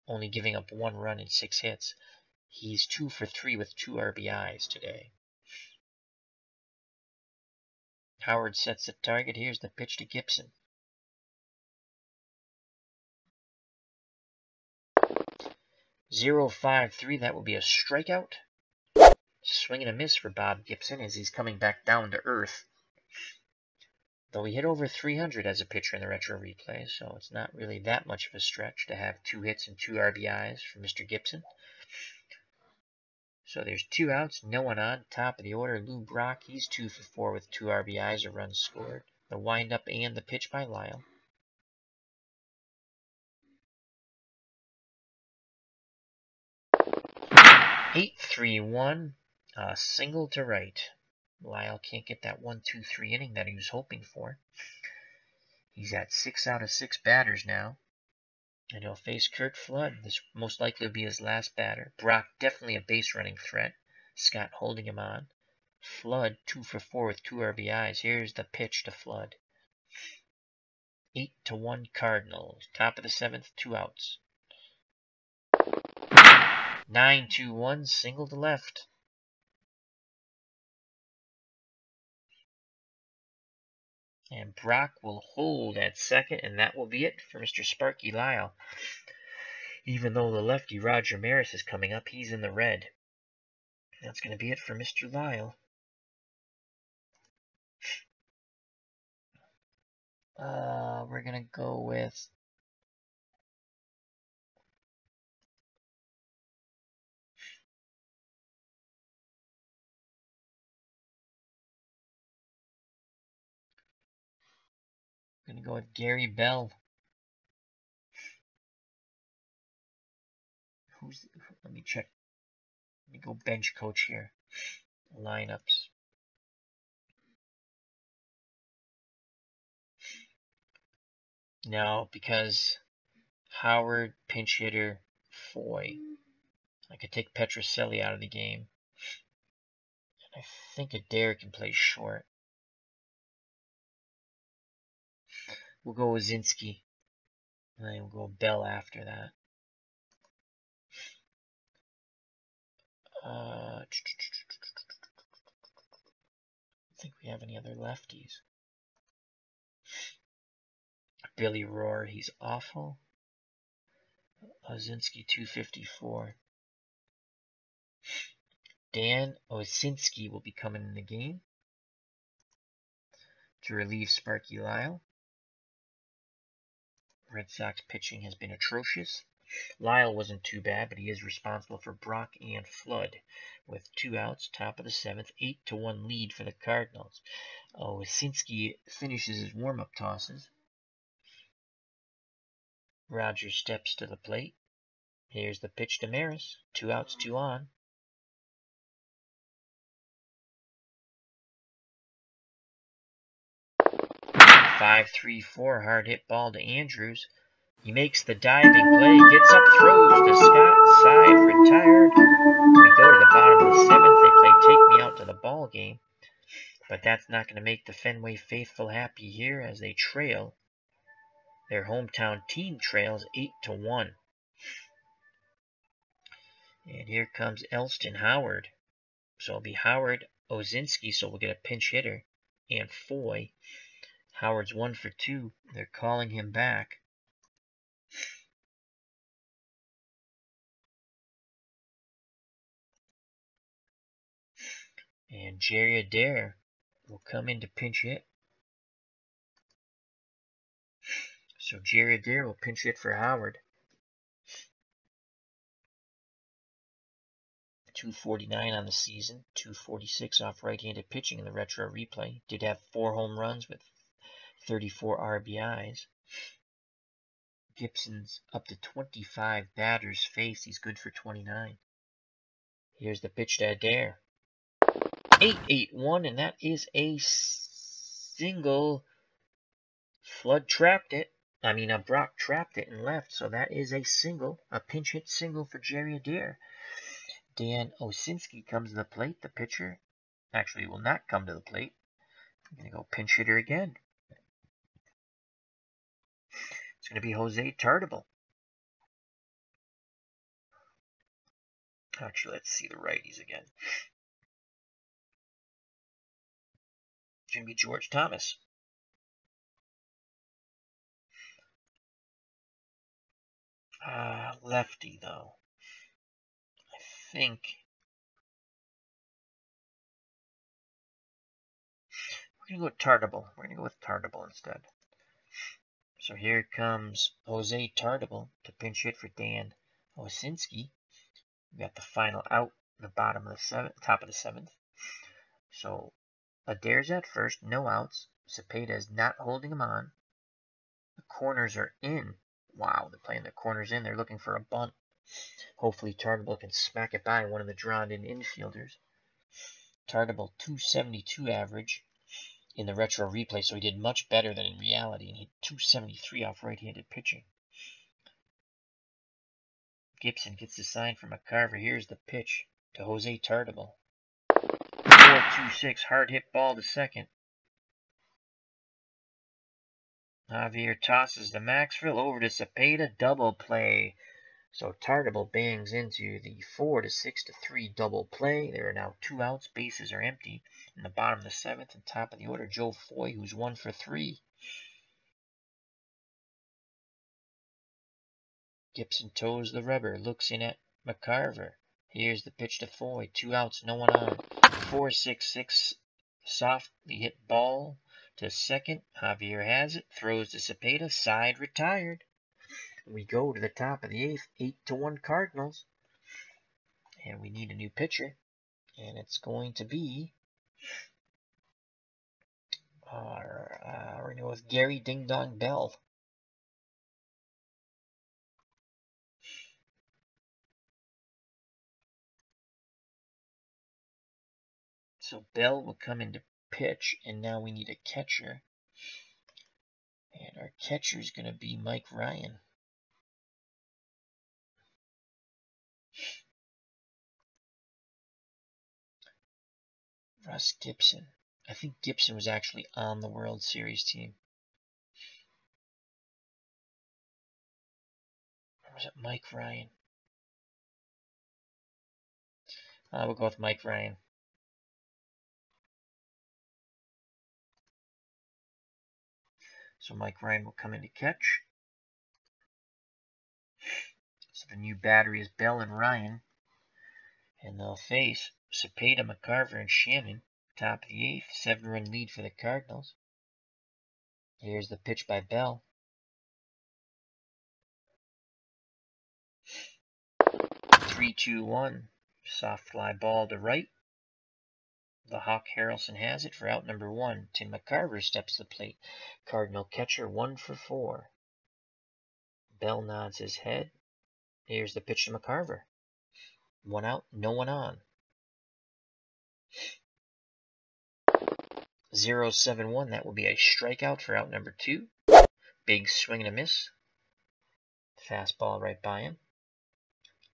only giving up 1 run and 6 hits, he's 2 for 3 with 2 RBIs today. Howard sets the target. Here's the pitch to Gibson. 0-5-3. That will be a strikeout. Swing and a miss for Bob Gibson as he's coming back down to earth. Though he hit over 300 as a pitcher in the retro replay, so it's not really that much of a stretch to have 2 hits and 2 RBIs for Mr. Gibson. So there's 2 outs, no one on. Top of the order, Lou Brock. He's 2 for 4 with 2 RBIs or runs scored. The windup and the pitch by Lyle. Eight, 3-1. Single to right. Lyle can't get that 1-2-3 inning that he was hoping for. He's at 6 out of 6 batters now. And he'll face Curt Flood. This most likely will be his last batter. Brock definitely a base running threat. Scott holding him on. Flood 2 for 4 with 2 RBIs. Here's the pitch to Flood. 8-1 Cardinals. Top of the 7th, 2 outs. 9-1, single to left. And Brock will hold at second, and that will be it for Mr. Sparky Lyle. Even though the lefty Roger Maris is coming up, he's in the red. That's going to be it for Mr. Lyle. We're going to go with... I'm going to go with Gary Bell. Let me check. Let me go bench coach here. Lineups. No, because Howard, pinch hitter, Foy. I could take Petrocelli out of the game. And I think Adair can play short. We'll go with Zinski. And then we'll go Bell after that. I don't think we have any other lefties. Billy Rohr, he's awful. Zinski 254. Dan Osinski will be coming in the game to relieve Sparky Lyle. Red Sox pitching has been atrocious. Lyle wasn't too bad, but he is responsible for Brock and Flood. With 2 outs, top of the 7th, 8-1 lead for the Cardinals. Osinski finishes his warm-up tosses. Roger steps to the plate. Here's the pitch to Maris. 2 outs, 2 on. Five, 3-4, hard hit ball to Andrews. He makes the diving play, gets up, throws to Scott, side, retired. We go to the bottom of the 7th. They that's not going to make the Fenway faithful happy here as they trail. Their hometown team trails 8-1. And here comes Elston Howard. So it'll be Howard, Osinski, so we'll get a pinch hitter, and Foy. Howard's 1 for 2. They're calling him back. And Jerry Adair will come in to pinch hit. So Jerry Adair will pinch hit for Howard. 249 on the season, 246 off right-handed pitching in the retro replay. Did have 4 home runs with 34 RBIs. Gibson's up to 25 batters faced. He's good for 29. Here's the pitch to Adair. 8-8-1, and that is a single. Flood trapped it. Brock trapped it and left, so that is a single, a pinch hit single for Jerry Adair. Dan Osinski comes to the plate, the pitcher. Actually, will not come to the plate. I'm going to go pinch hitter again. It's going to be Jose Tartabull. Actually, let's see the righties again. It's going to be George Thomas. Lefty, though. I think we're going to go with Tartabull. We're going to go with Tartabull instead. So here comes Jose Tartabull to pinch hit for Dan Osinski. We got the final out in the bottom of the top of the 7th. So Adair's at first, no outs. Cepeda is not holding him on. The corners are in. Wow, they're playing the corners in. They're looking for a bunt. Hopefully Tartabull can smack it by one of the drawn-in infielders. Tartabull 272 average in the retro replay, so he did much better than in reality, and he hit 273 off right-handed pitching. Gibson gets the sign from McCarver. Here's the pitch to Jose Tartabull. 4-2-6, hard hit ball to second. Javier tosses to Maxvill, over to Cepeda, double play. So Tartabull bangs into the 4-6-3 double play. There are now 2 outs, bases are empty. In the bottom of the 7th and top of the order, Joe Foy, who's 1 for 3. Gibson toes the rubber, looks in at McCarver. Here's the pitch to Foy, 2 outs, no one on. 4-6-6, softly hit ball to second. Javier has it, throws to Cepeda, side retired. We go to the top of the 8th, 8-1 Cardinals. And we need a new pitcher. And it's going to be we're going to go with Gary Ding Dong Bell. So Bell will come into pitch, and now we need a catcher. And our catcher is going to be Mike Ryan. Russ Gibson. I think Gibson was actually on the World Series team. Or was it Mike Ryan? We'll go with Mike Ryan. So Mike Ryan will come in to catch. So the new battery is Bell and Ryan. And they'll face Cepeda, McCarver, and Shannon. Top of the 8th, 7-run lead for the Cardinals. Here's the pitch by Bell. 3-2-1. Soft fly ball to right. The Hawk Harrelson has it for out number 1. Tim McCarver steps to the plate. Cardinal catcher 1 for 4. Bell nods his head. Here's the pitch to McCarver. 1 out, no one on. 0-7-1. That will be a strikeout for out number 2. Big swing and a miss. Fastball right by him.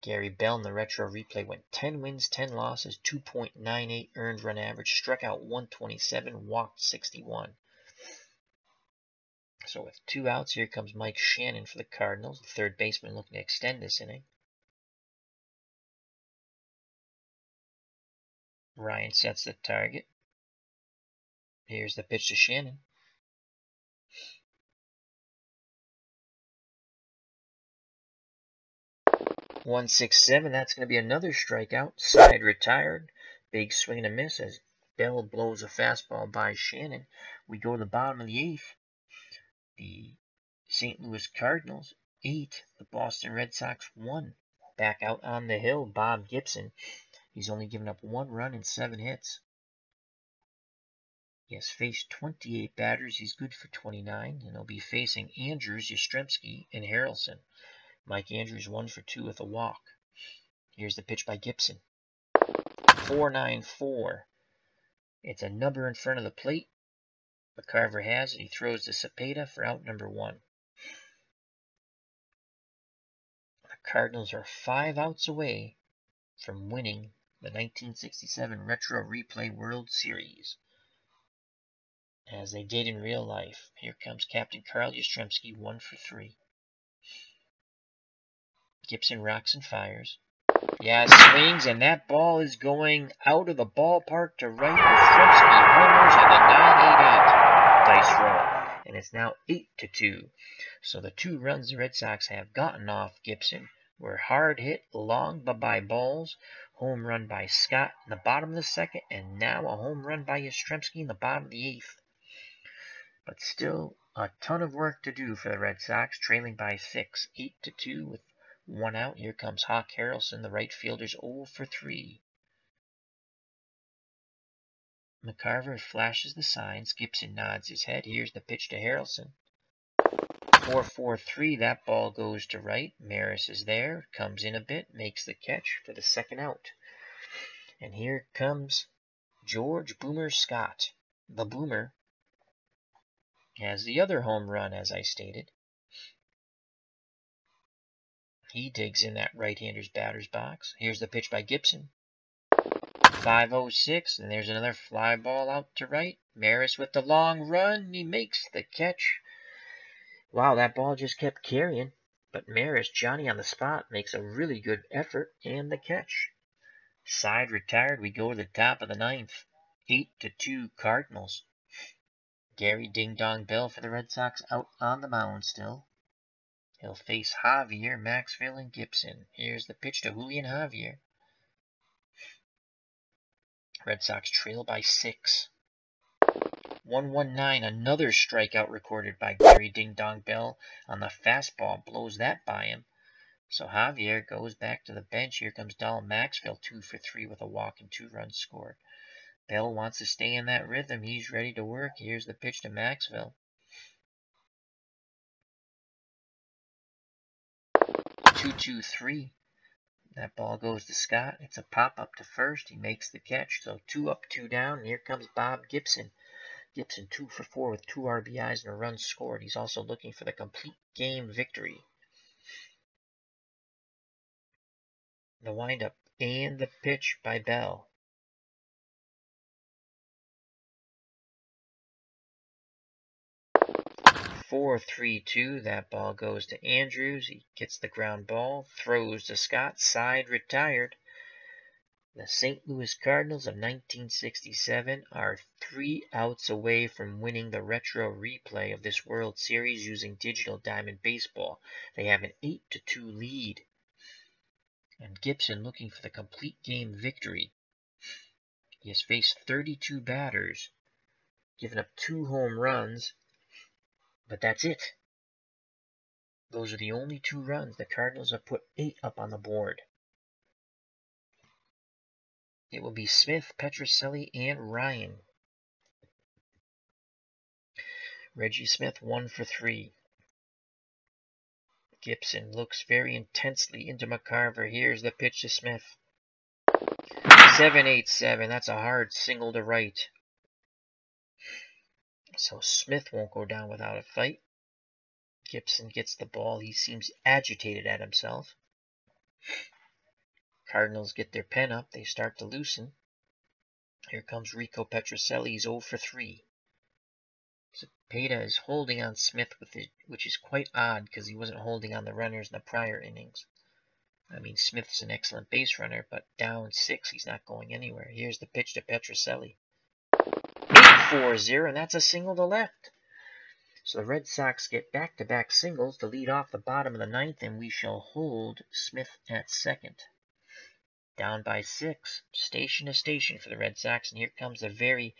Gary Bell in the retro replay went 10 wins, 10 losses, 2.98 earned run average, struck out 127, walked 61. So with 2 outs, here comes Mike Shannon for the Cardinals, the third baseman looking to extend this inning. Ryan sets the target. Here's the pitch to Shannon. 1-6-7, that's going to be another strikeout. Side retired. Big swing and a miss as Bell blows a fastball by Shannon. We go to the bottom of the 8th. The St. Louis Cardinals 8, the Boston Red Sox 1. Back out on the hill, Bob Gibson. He's only given up 1 run and 7 hits. He has faced 28 batters. He's good for 29, and he'll be facing Andrews, Yastrzemski, and Harrelson. Mike Andrews 1 for 2 with a walk. Here's the pitch by Gibson. 4-9-4. It's a number in front of the plate. McCarver has it. He throws to Cepeda for out number 1. The Cardinals are 5 outs away from winning the 1967 Retro Replay World Series, as they did in real life. Here comes Captain Carl Yastrzemski, 1 for 3. Gibson rocks and fires. Yeah, swings, and that ball is going out of the ballpark to right. Yastrzemski homers on the 9-8-8 dice roll, and it's now 8-2. So the 2 runs the Red Sox have gotten off Gibson were hard hit, long bye-bye balls. Home run by Scott in the bottom of the 2nd, and now a home run by Yastrzemski in the bottom of the 8th. But still a ton of work to do for the Red Sox, trailing by 6, 8-2 with 1 out. Here comes Hawk Harrelson, the right fielder's 0 for 3. McCarver flashes the signs. Gibson nods his head. Here's the pitch to Harrelson. 4-4-3. That ball goes to right. Maris is there. Comes in a bit. Makes the catch for the 2nd out. And here comes George Boomer Scott. The Boomer has the other home run, as I stated. He digs in that right-hander's batter's box. Here's the pitch by Gibson. 5-0-6, and there's another fly ball out to right. Maris with the long run. He makes the catch. Wow, that ball just kept carrying. But Maris, Johnny on the spot, makes a really good effort and the catch. Side retired. We go to the top of the 9th. 8-2 Cardinals. Gary Ding Dong Bell for the Red Sox out on the mound still. He'll face Javier, Maxvill, and Gibson. Here's the pitch to Julian Javier. Red Sox trail by 6. 1-1-9, another strikeout recorded by Gary Ding Dong Bell on the fastball. Blows that by him. So Javier goes back to the bench. Here comes Donald Maxvill, 2 for 3 with a walk and 2 runs scored. Bell wants to stay in that rhythm. He's ready to work. Here's the pitch to Maxvill. 2-2-3. That ball goes to Scott. It's a pop-up to first. He makes the catch. So 2 up, 2 down. And here comes Bob Gibson. Gibson 2 for 4 with 2 RBIs and a run scored. He's also looking for the complete game victory. The windup and the pitch by Bell. Four, 3-2. That ball goes to Andrews. He gets the ground ball, throws to Scott. Side retired. The St. Louis Cardinals of 1967 are 3 outs away from winning the retro replay of this World Series using Digital Diamond Baseball. They have an 8-2 lead. And Gibson looking for the complete game victory. He has faced 32 batters, given up 2 home runs, but that's it. Those are the only 2 runs. The Cardinals have put 8 up on the board. It will be Smith, Petrocelli, and Ryan. Reggie-Smith 1 for 3. Gibson looks very intensely into McCarver. Here's the pitch to Smith. 7-8-7. That's a hard single to right. So Smith won't go down without a fight. Gibson gets the ball. He seems agitated at himself. Cardinals get their pen up. They start to loosen. Here comes Rico Petrocelli. He's 0 for 3. Cepeda is holding on Smith with it, which is quite odd because he wasn't holding on the runners in the prior innings. I mean, Smith's an excellent base runner, but down 6, he's not going anywhere. Here's the pitch to Petrocelli. 8-4-0, and that's a single to left. So the Red Sox get back-to-back singles to lead off the bottom of the 9th, and we shall hold Smith at second. Down by 6, station to station for the Red Sox, and here comes a very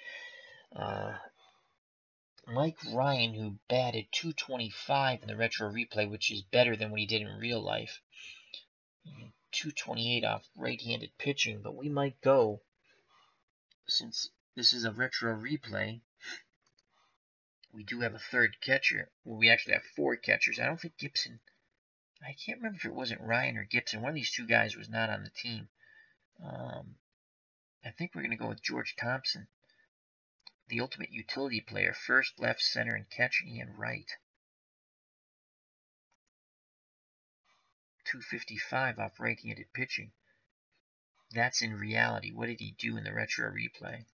Mike Ryan, who batted .225 in the retro replay, which is better than what he did in real life. .228 off right-handed pitching, but we might go, since this is a retro replay, we do have a third catcher. Well, we actually have 4 catchers. I don't think Gibson, I can't remember if it wasn't Ryan or Gibson. One of these two guys was not on the team. I think we're going to go with George Thompson, the ultimate utility player. First, left, center, and catcher, and right. .255 off right-handed pitching. That's in reality. What did he do in the retro replay?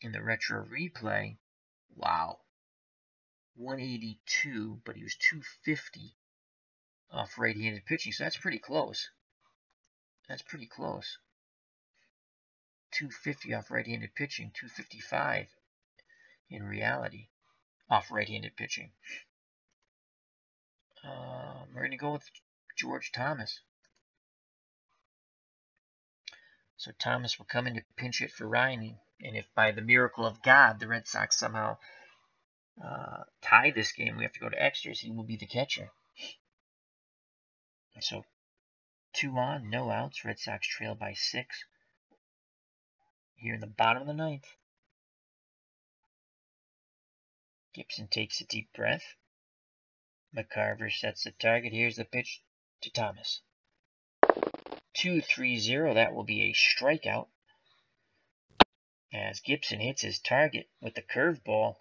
In the retro replay, wow, 182, but he was .250 off right-handed pitching, so that's pretty close. That's pretty close. .250 off right-handed pitching, .255 in reality off right-handed pitching. We're going to go with George Thomas. So Thomas will come in to pinch it for Ryan, and if by the miracle of God the Red Sox somehow tie this game, we have to go to extras, he will be the catcher. So 2 on, no outs. Red Sox trail by 6. Here in the bottom of the 9th. Gibson takes a deep breath. McCarver sets the target. Here's the pitch to Thomas. 2-3-0. That will be a strikeout, as Gibson hits his target with the curveball.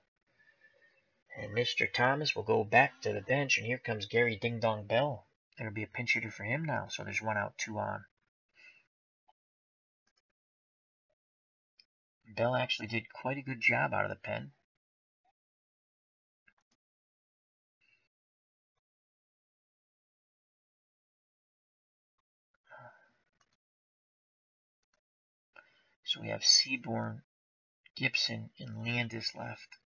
And Mr. Thomas will go back to the bench, and here comes Gary Ding Dong Bell. It'll be a pinch hitter for him now, so there's 1 out, 2 on. Bell actually did quite a good job out of the pen. So we have Seaborn, Gibson, and Landis left.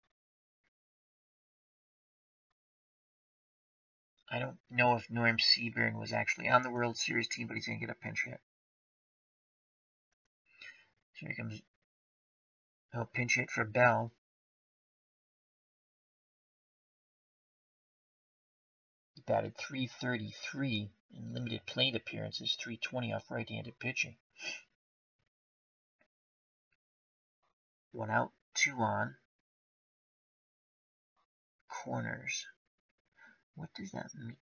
I don't know if Norm Seaborn was actually on the World Series team, but he's going to get a pinch hit. So here comes, he'll pinch hit for Bell. He batted .333 in limited plate appearances, .320 off right-handed pitching. 1 out, 2 on. Corners. What does that mean?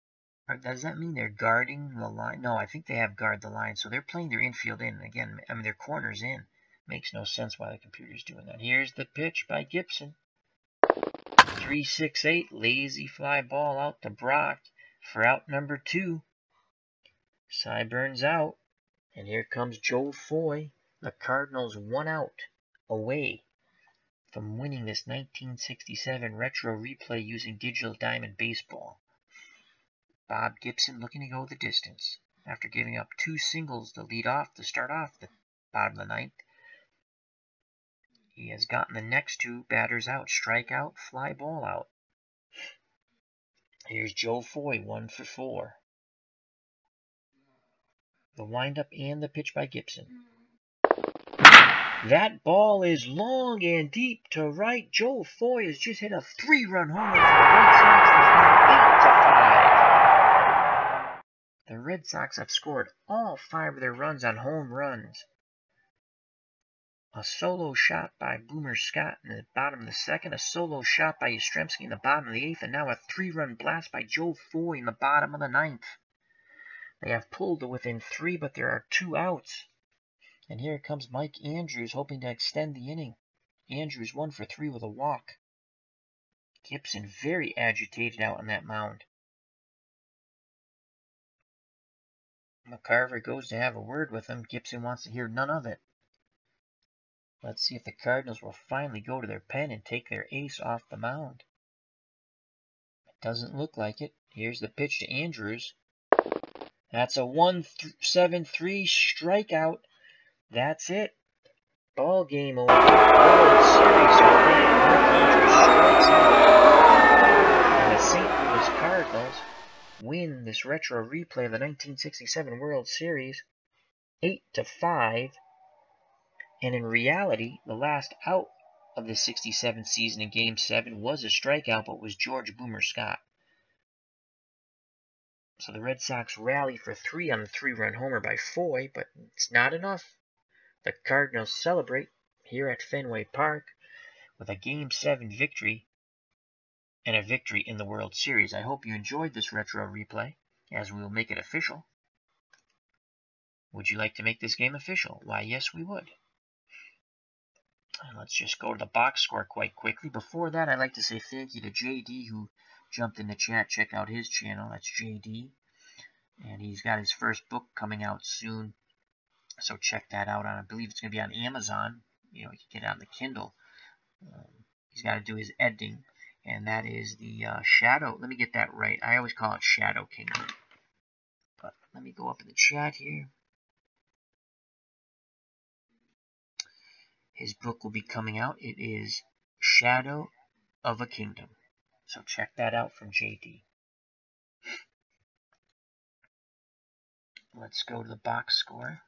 Or does that mean they're guarding the line? No, I think they have guard the line, so they're playing their infield in. Again, I mean, their corners in. Makes no sense why the computer's doing that. Here's the pitch by Gibson. 3-6-8, lazy fly ball out to Brock for out number 2. Syburn's out, and here comes Joe Foy. The Cardinals 1 out away from winning this 1967 retro replay using Digital Diamond Baseball. Bob Gibson looking to go the distance after giving up 2 singles to lead off to start off the bottom of the 9th. He has gotten the next 2 batters out, strikeout, fly ball out. Here's Joe Foy, 1 for 4. The windup and the pitch by Gibson. That ball is long and deep to right. Joe Foy has just hit a 3-run home run for the Red Sox. It's now 8-5. The Red Sox have scored all 5 of their runs on home runs. A solo shot by Boomer Scott in the bottom of the 2nd, a solo shot by Yastrzemski in the bottom of the 8th, and now a 3-run blast by Joe Foy in the bottom of the 9th. They have pulled to within 3, but there are 2 outs. And here comes Mike Andrews hoping to extend the inning. Andrews 1 for 3 with a walk. Gibson very agitated out on that mound. McCarver goes to have a word with him. Gibson wants to hear none of it. Let's see if the Cardinals will finally go to their pen and take their ace off the mound. It doesn't look like it. Here's the pitch to Andrews. That's a 1-7-3 strikeout. That's it. Ball game over. World Series over. Mike Andrews strikes out. And the St. Louis Cardinals win this retro replay of the 1967 World Series 8-5. And in reality, the last out of the 67 season in Game 7 was a strikeout, but was George Boomer Scott. So the Red Sox rally for 3 on the 3-run homer by Foy, but it's not enough. The Cardinals celebrate here at Fenway Park with a Game 7 victory and a victory in the World Series. I hope you enjoyed this retro replay, as we will make it official. Would you like to make this game official? Why, yes, we would. And let's just go to the box score quite quickly. Before that, I'd like to say thank you to JD, who jumped in the chat. Check out his channel. That's JD. And he's got his first book coming out soon. So check that out. I believe it's going to be on Amazon. You can get it on the Kindle. He's got to do his editing. And that is the Shadow. Let me get that right. I always call it Shadow Kingdom. But let me go up in the chat here. His book will be coming out. It is Shadow of a Kingdom. So check that out from JD. Let's go to the box score.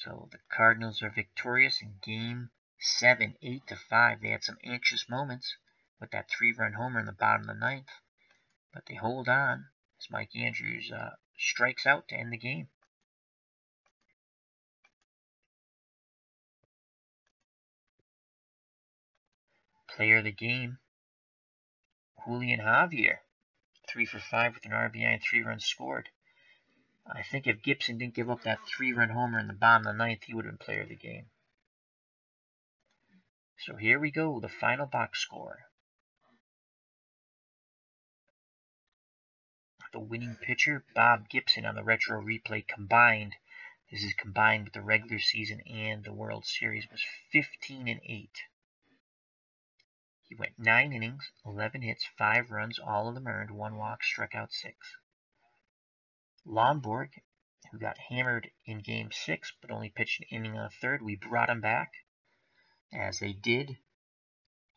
So the Cardinals are victorious in Game 7, 8-5. They had some anxious moments with that 3-run homer in the bottom of the 9th. But they hold on as Mike Andrews strikes out to end the game. Player of the game, Julian Javier. 3 for 5 with an RBI and 3 runs scored. I think if Gibson didn't give up that 3-run homer in the bottom of the 9th, he would have been player of the game. So here we go, the final box score. The winning pitcher, Bob Gibson, on the retro replay combined. This is combined with the regular season and the World Series, was 15-8. He went 9 innings, 11 hits, 5 runs, all of them earned, 1 walk, struck out 6. R-Lonborg, who got hammered in Game 6, but only pitched an inning on the 3rd, we brought him back, as they did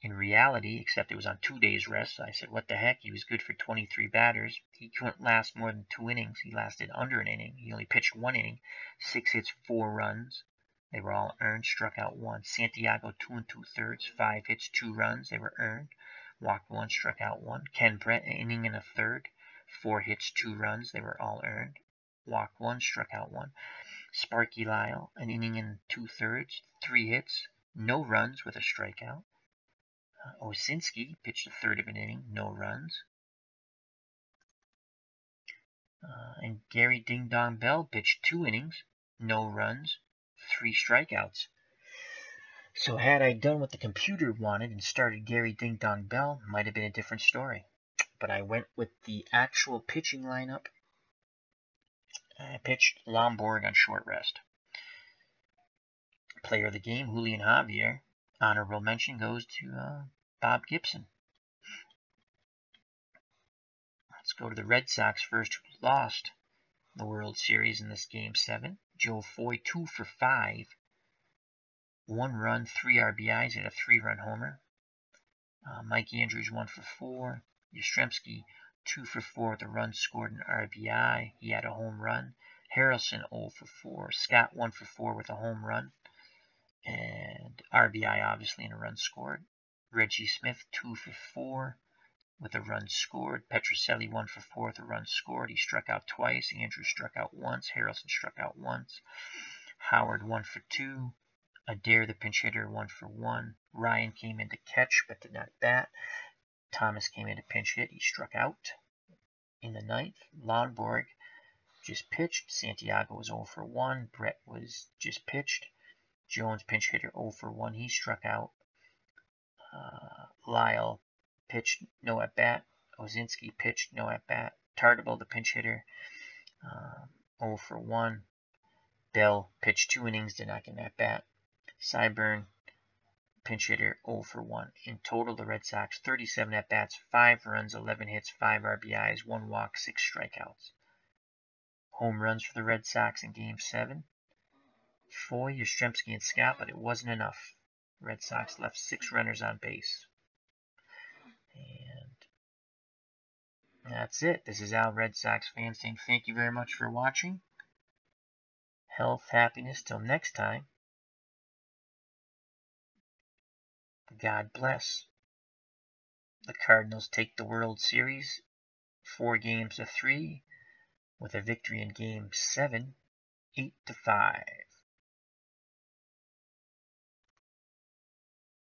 in reality, except it was on 2 days rest. I said, what the heck? He was good for 23 batters. He couldn't last more than 2 innings. He lasted under an inning. He only pitched 1 inning, 6 hits, 4 runs. They were all earned, struck out 1. Santiago, 2 2/3, 5 hits, 2 runs. They were earned. Walked 1, struck out 1. Ken Brett, an inning and a 1/3, 4 hits, 2 runs. They were all earned. Walked 1, struck out 1. Sparky Lyle, an inning and 2/3, 3 hits, no runs with a strikeout. Osinski pitched a 1/3 of an inning, no runs. And Gary Ding Dong Bell pitched 2 innings, no runs, 3 strikeouts. So had I done what the computer wanted and started Gary Ding Dong Bell, might have been a different story. But I went with the actual pitching lineup. I pitched R-Lonborg on short rest. Player of the game, Julian Javier. Honorable mention goes to Bob Gibson. Let's go to the Red Sox first, who lost the World Series in this Game 7. Joe Foy, 2 for 5. 1 run, 3 RBIs, and a 3-run homer. Mike Andrews, 1 for 4. Yastrzemski, 2 for 4 with a run scored and RBI. He had a home run. Harrelson, 0 for 4. Scott, 1 for 4 with a home run and RBI, obviously, and a run scored. Reggie-Smith, 2 for 4 with a run scored. Petrocelli, 1 for 4 with a run scored. He struck out twice. Andrews struck out once. Harrelson struck out once. Howard, 1 for 2. Adair, the pinch hitter, 1 for 1. Ryan came in to catch but did not bat. Thomas came in to pinch hit. He struck out in the 9th. R-Lonborg just pitched. Santiago was 0 for 1. Brett was just pitched. Jones, pinch hitter, 0 for 1. He struck out. Lyle pitched, no at bat. Osinski pitched, no at bat. Tartable, the pinch hitter, 0 for 1. Bell pitched 2 innings, did not get an at-bat. Cyburn, pinch hitter, 0 for 1. In total, the Red Sox 37 at-bats, 5 runs, 11 hits, 5 RBIs, 1 walk, 6 strikeouts. Home runs for the Red Sox in Game 7. Foy, Yastrzemski, and Scott, but it wasn't enough. Red Sox left 6 runners on base. And that's it. This is Al, Red Sox fan, saying thank you very much for watching. Health, happiness, till next time. God bless. The Cardinals take the World Series 4-3 with a victory in Game 7, 8-5.